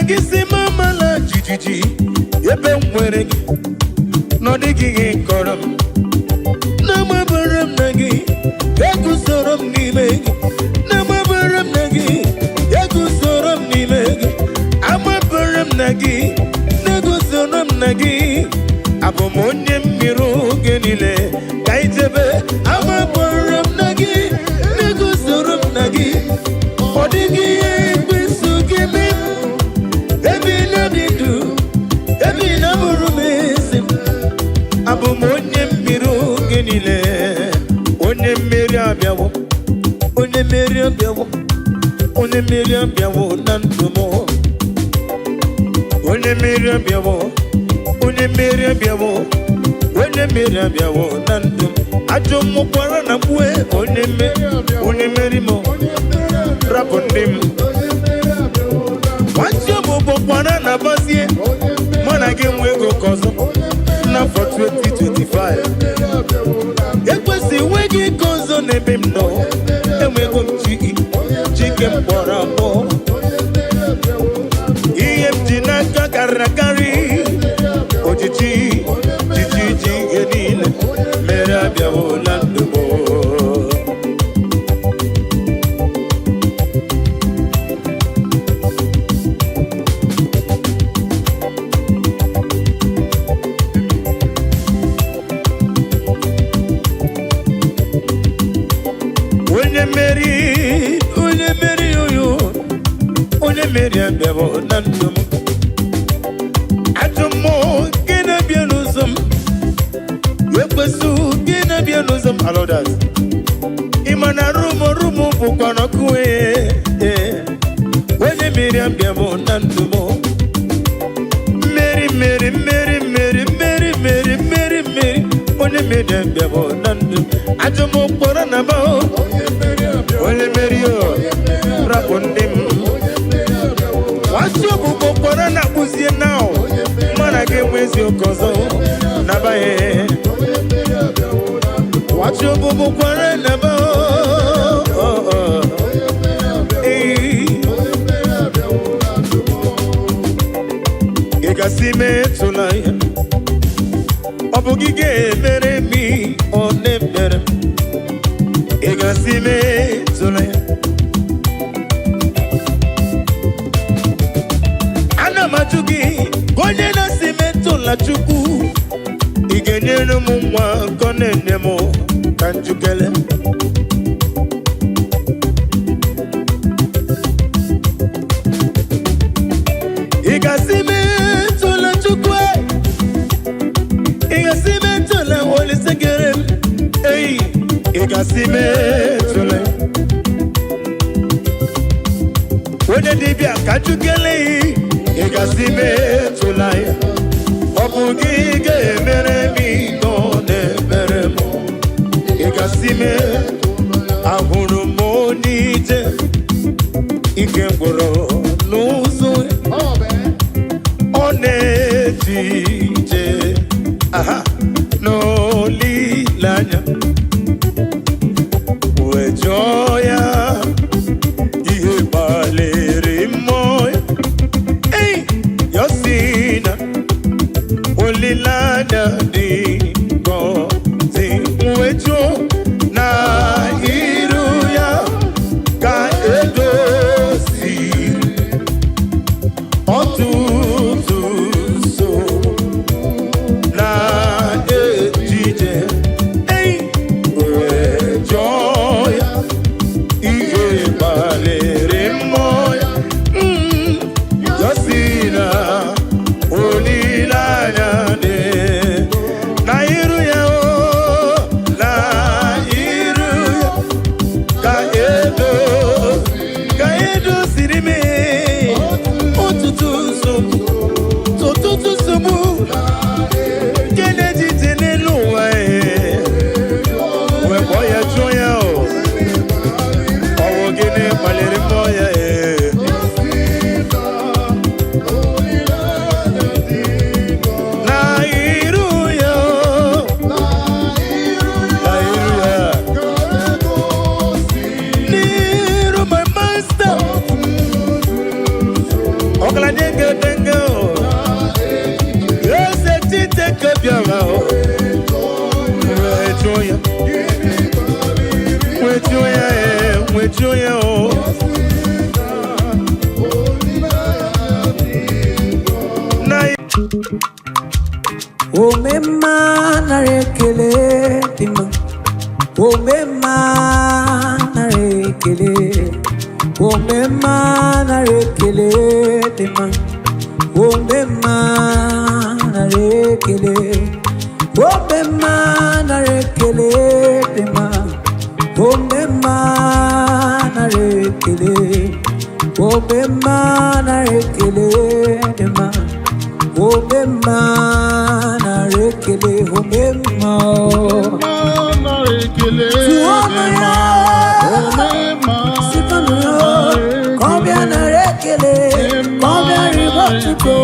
gị si mama la jijiji ebe m nwere gị n'ọdịghị gị kọrọ m n'amabara m na gị eguzoro m n'ime gị n'amabara m na gị eguzoro m n'ime gị amabara m na gị neguzoro m na gị abụ m onye mmiri oge niile ka ijebe amabara m na gị neguzoro m na gị ọ dịghị ihe ekwesu gị mee ebe na-adị ndụ ebe na-abụrụ m ezi m abụ m onye mmiri oge niile onye mmeri abịawo onye mmeri abịawo onye mmeri abịawo na ndụ m onye mmeri abịawo onye mmeri abịawo onye mmeri abịawo na ndụ m ajọ mmụkwara na mkpue onye mmeri m rapụ ndị m nwanchi ọbụbụkwara na bazie mụ na gị nwe ego ka ọzọ n'afọ 2025 ekwesị nwe gị ka ọzọ n'ebe m nọ enwego m chike m kpọrọ abụọ ihe m ji n'aka karịrị akarị ojiji ihe niile mere abịawo na ndụ m onye mmeri abịawo na ndụ m ajọ mmụọ gị na-abịa n'ụzọ m ekwesu gị na-abịa n'ụzọ m alodas ịma na rụmụ bụkwa n'ọkụ onye mmeri abịawo na ndụ m mmeri onye mmeri abịawo na ndụ ajọ m kpọrọ na ba onye mmeri rapụ ndị m nwachi ọbụbụ kpọrọ na akpụzie na mana gị enwezi oke ọzọ nabaghị nwachi ọbụbụ kpọrọ na ba ị gasị metụla ya ọ bụ gị ga-emere m ọ na-emere ị gasị metụla ya amaju gị onye na-asị metụla Chukwu ị ga-enyere m nwa nkọ na-enye m ka njukele ị ga-asị metụla Chukwu ị ga-asị metụla Olise kere m ị ga-asị metụla onye dibịa ka njukele ị ga-asị metụla ya ọ bụ gị ga-emere m ihe ọ na-emere m ị ga-asị ahụrụ m onye ije ike gwụrụ n'ụzọ ọ na-eji ije n'olileanya wee jụọ ya ihe gbalịrị mmụọ Yosina olilanya di gozi mwejo na iru ya ka edosi otutu so na ejije joya, with joya, oh. O mema na rekele tima, o mema na rekele, o mema na rekele tima, o mema na rekele, o mema na rekele tima, o mema na rekele, o mema na rekele tima. Obema na rekele, obema na rekele, obema sikano, combien na rekele, combien ribotuko,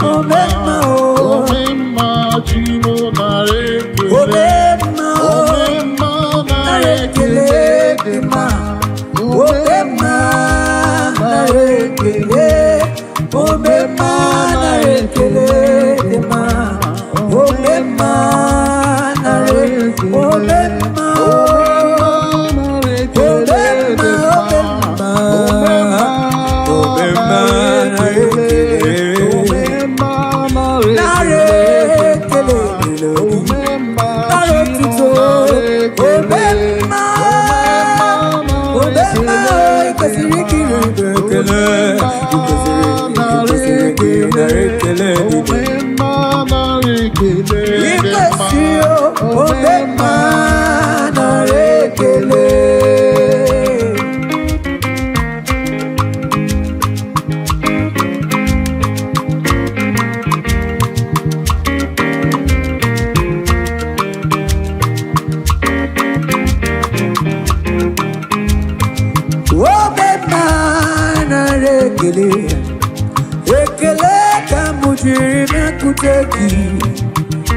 obema obema chimo na rekele, obema na rekele, obema na rekele, obema na rekele dema, obema na rekele, obema na rekele dema, obema na rekele, obema na rekele, obema na rekele, obema, obema ikasiriki rekele.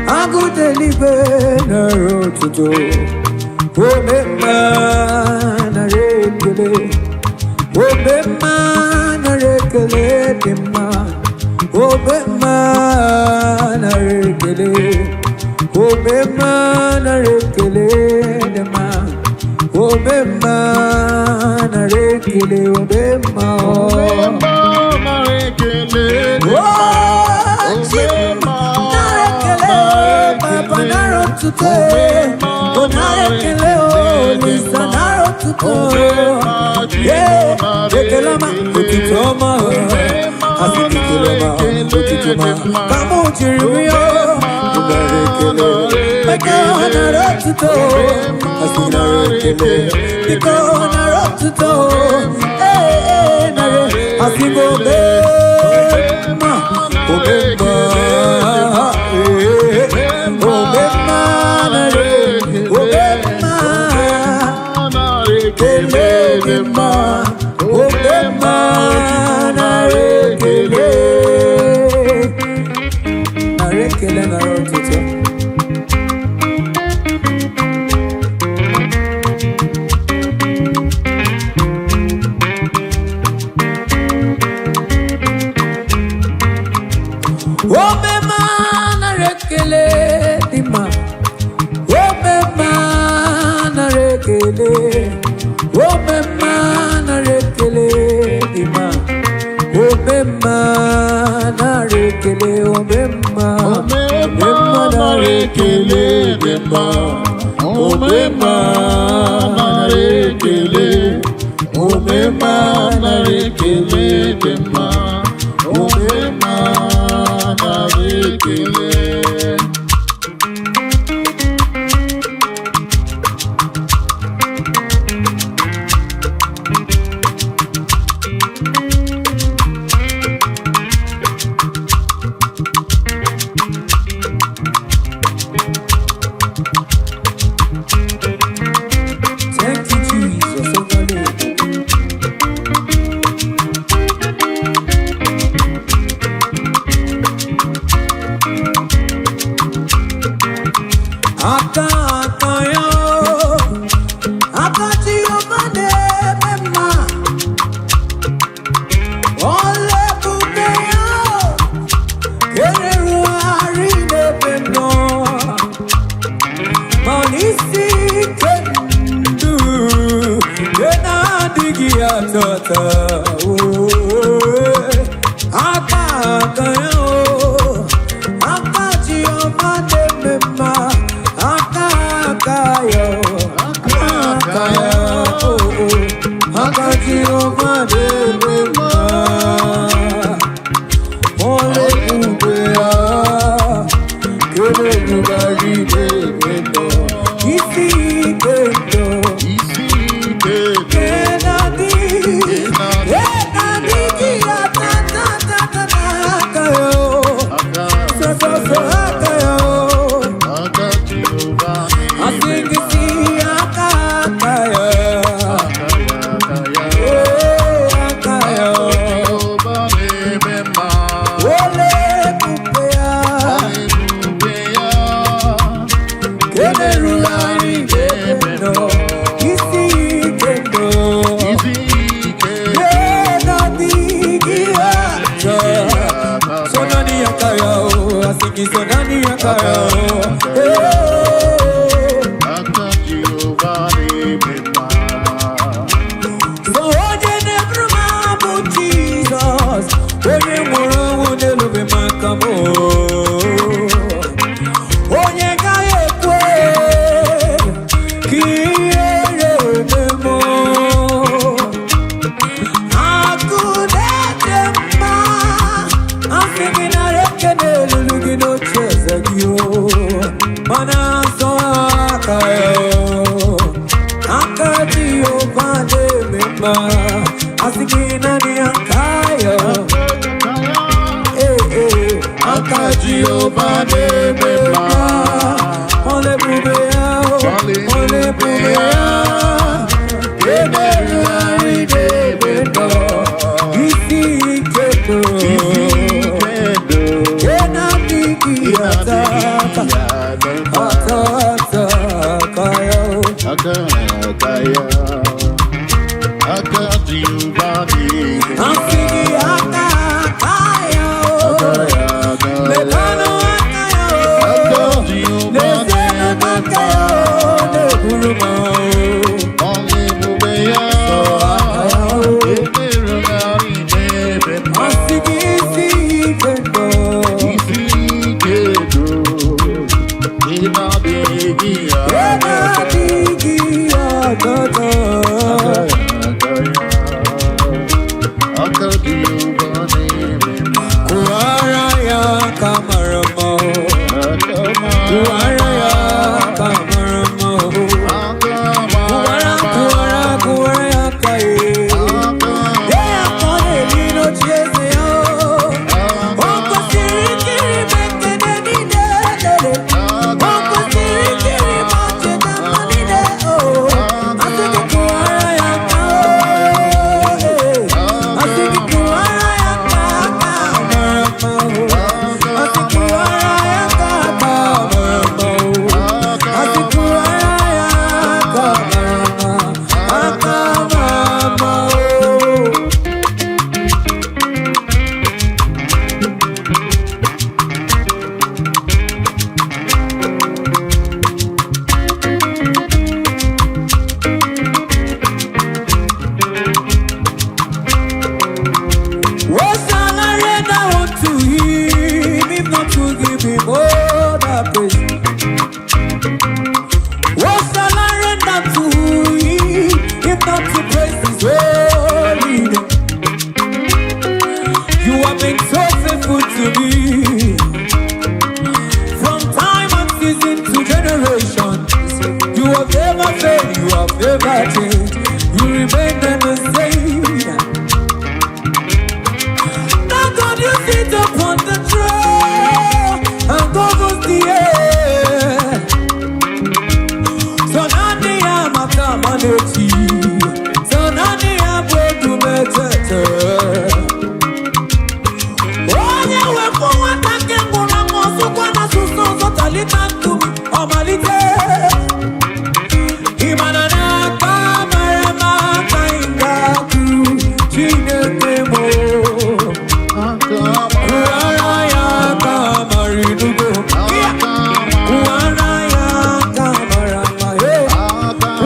I go deliver na rotuto. Obema na rekele, obema na rekele dema, obema na rekele, obema na rekele dema, obema na rekele, obema na rekele, today, Onarekele o, Lisa naro tuto. Yeah, Tekelama, Utitoma, Asitikelama, Utitoma. Kamu Chirimio, Onarekele, Meko naro tuto, Asinarekele, Meko naro tuto. Eh, nare, Asibo Bema, Obema.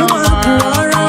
Kuara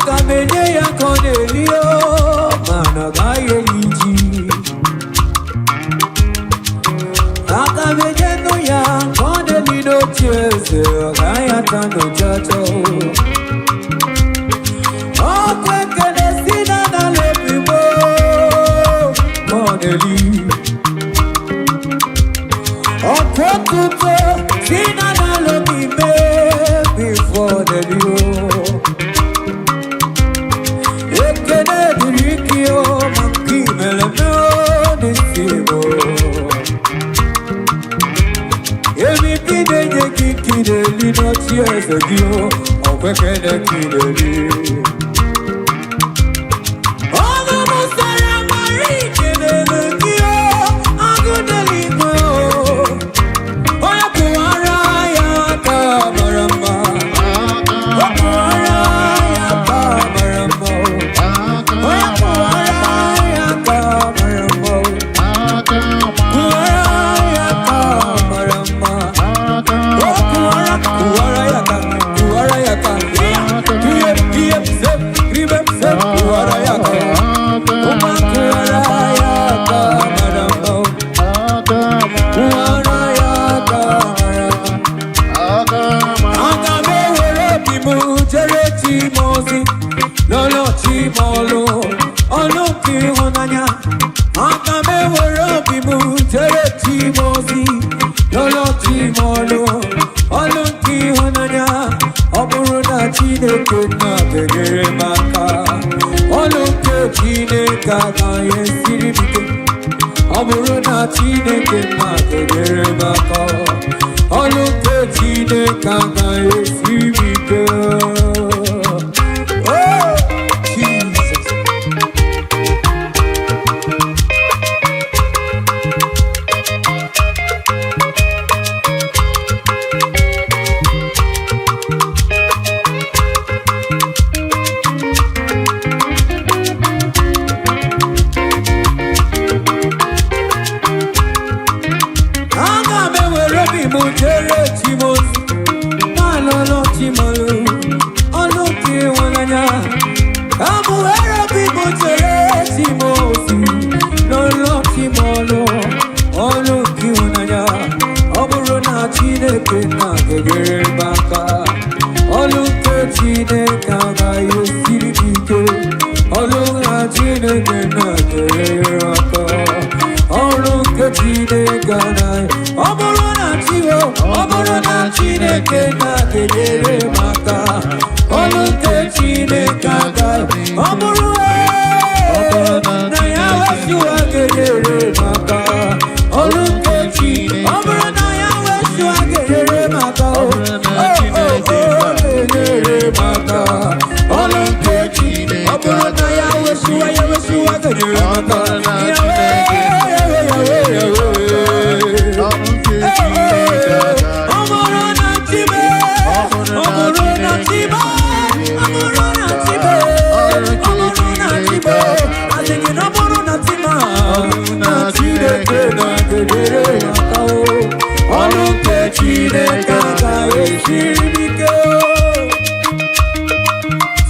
Agamenye ya Cornelio, managaye liji. Agamenye no ya Cornelio chese, agaya tano chacho. Okweke desina na lepimo, Cornelio. Okwekuto sina na lopime before the dio. Kideli not years ago, or quicker than Kideli. All the Messiah Marie Kideli, I'm good to leave. Oh, Yakuaraya Kamarama, Yakuaraya Kamarama, oh, Yakuaraya Kamarama, Kuaraya Kamarama.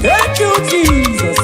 Thank you, Jesus.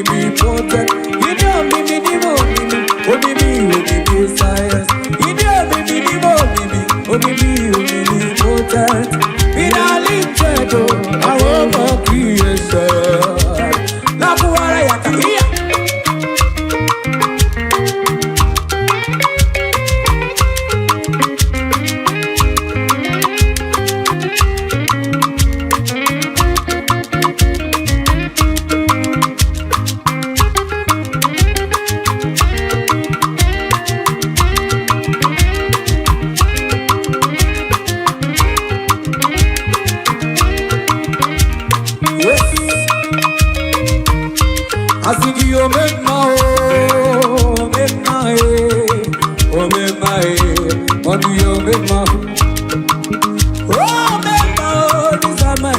omnipotent. You know me, science. You know me, omnipotent. In a limited, I want my creation. Now, who are you? I think you make my what do you make my this is my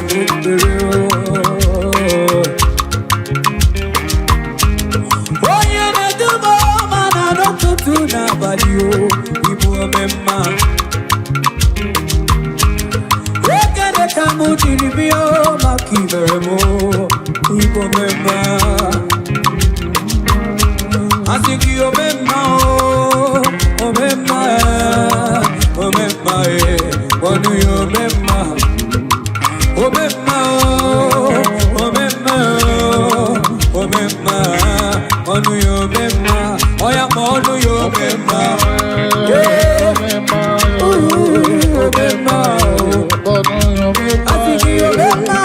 oh, you may do more, man, I don't go to nobody, Igbo memma. Rekene kamu diribio, makiveremo, Igbo memma. I think you remember, what do you remember? What do you remember? Oh, yeah, what do you remember? I think you remember.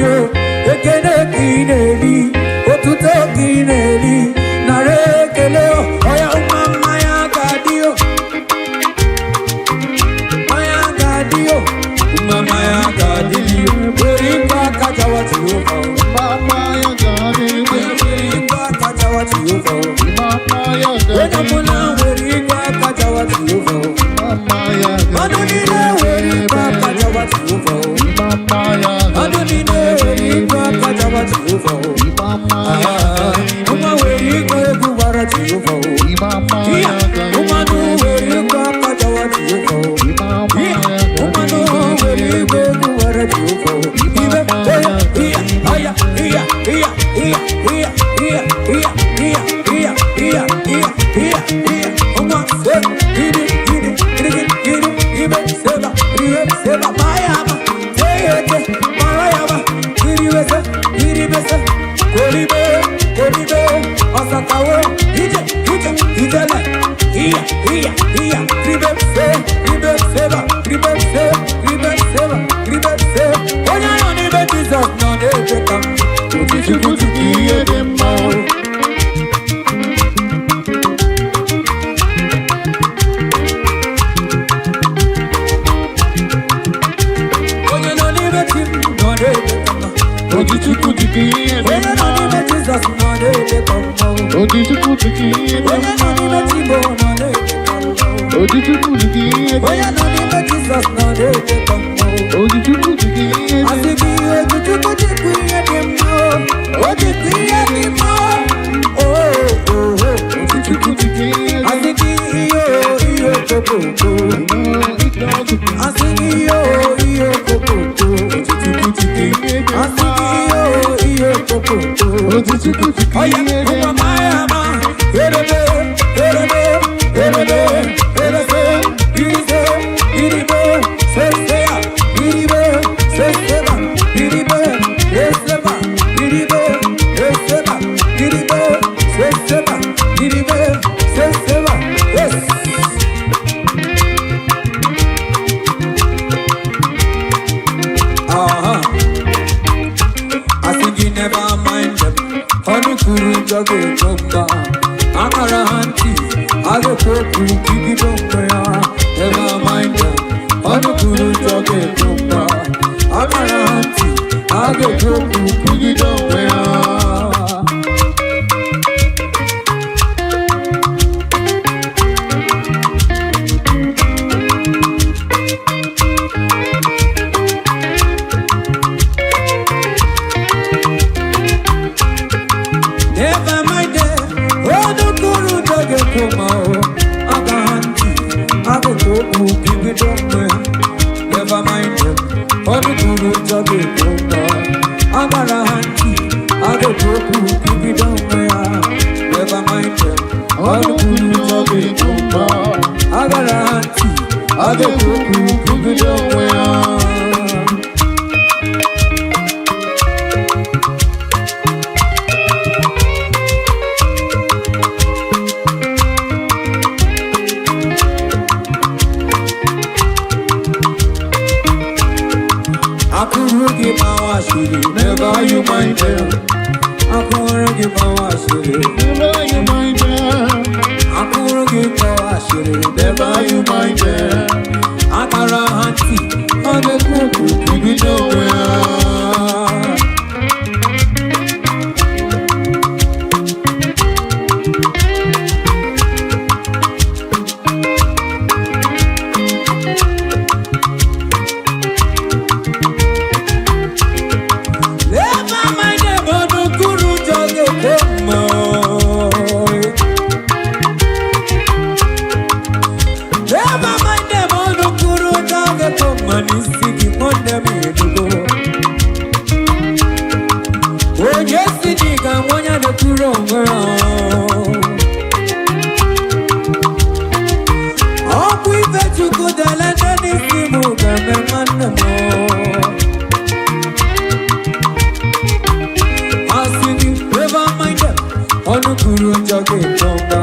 ekele kineli, otuto kineli, narekele oya maya gadio, maya gadio, maya gadio, beriba kajawa tiyofa, maya gadio, beriba kajawa tiyofa, maya gadio, wenamuna beriba kajawa tiyofa, maya gadio, manunile beriba kajawa tiyofa, manunile beriba kajawa tiyofa, uma beriba kubara tiyofa, iya umanu beriba kajawa tiyofa, iya umanu beriba kubara tiyofa, ibe iya iya iya iya iya iya iya iya iya iya iya iya iya uma gidi gidi gidi gidi ibe seba mayama teyete marayama gidi bese kolibe asakawo ije itele iya iya iya ibe seba onya yoni be Jesus no dey take am Otichukuti kiye demma. onya yoni be Jesus no dey take am Otichukuti kiye onya demma. yoni be Jesus no dey take am Otichukuti kiye onya yoni be demma. Igbo no dey take am Otichukuti kiye onya demma. yoni be Jesus no dey take am Otichukuti kiye demma. asiki otichukuti kiye demma otikiye demma Otichukuti kiye demma. asiki iyo kokoko asiki iyo kokoko Otichukuti kiye demma. asiki iyo kokoko Otichukuti oya kiye uma demma. mayama erebe iribe seseya iribe seseba iribe reseba iribe reseba iribe seseba iribe seseba yes. I think you never mind them. Honey kuru jage chomba, akara hanti, age koku kiki chomba ya. Never mind them. Honey kuru jage chomba, akara hanti, age koku kiki chomba ya. Never mind them. Honey kuru jage chomba, akara hanti, age koku kiki chomba ya. Never mind them. Honey kuru jage chomba, akara hanti, age koku kiki chomba ya. Never mind them. Honey kuru jage chomba, akara hanti, age koku kiki chomba ya. Akurugi mawashiri, never you mind them. Akurugi mawashiri, Never you mind them. akurugi mawashiri, never you mind them. Akara hanti, age koku kiki chomba ya. Never mind them, ono kuru jage chomba. Never mind them, ono kuru jage chomba. Nisiki monde midugo. Oye sijiga mwanya de kuro mwera. Oku ife chuku delende nisimu game manemo. Asini, never mind them. Onu kuru jage chomba,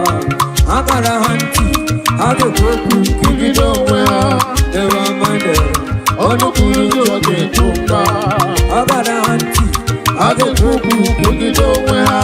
akara hanti, age koku kiki chomba ya. Never mind them. Onu kuru jage chomba, akara hanti. ga-ekwu okwu megide onwe ha.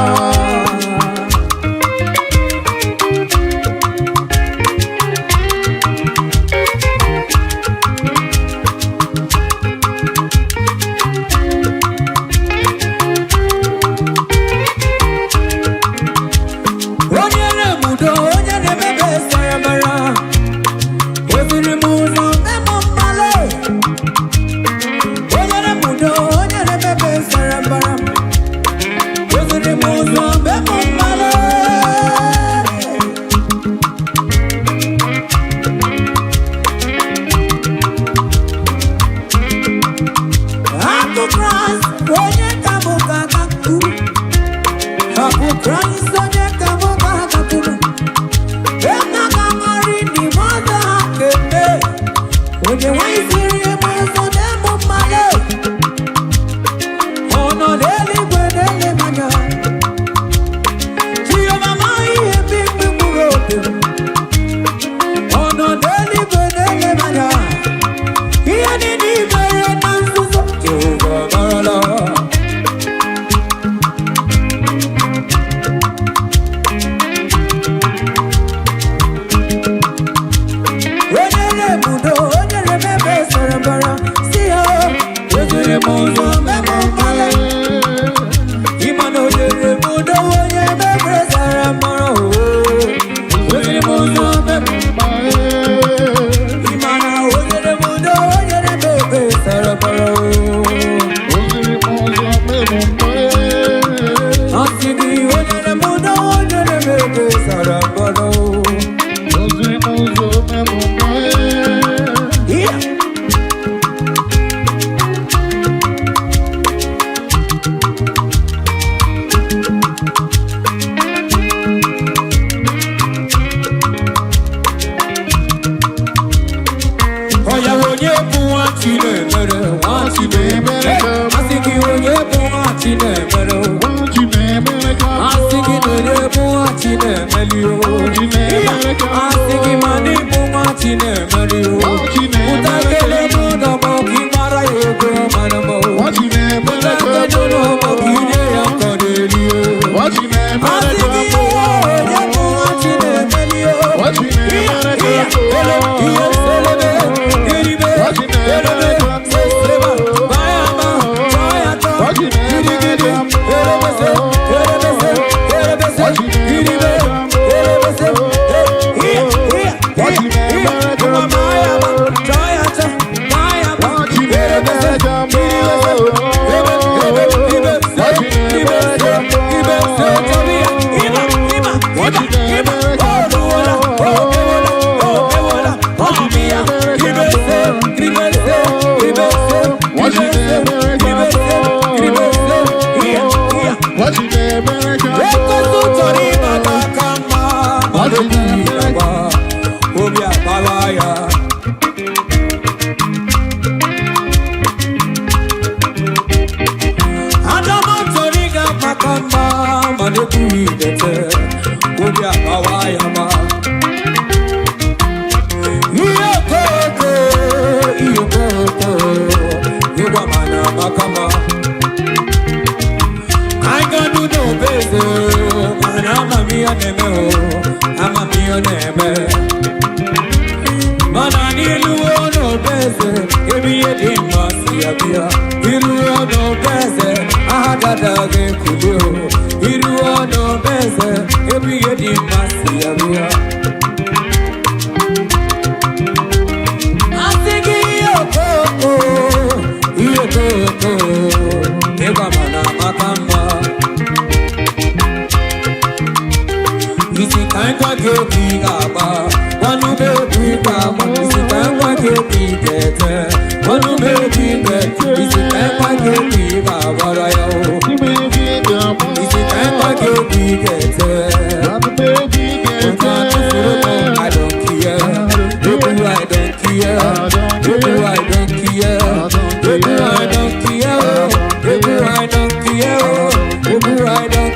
I don't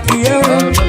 care.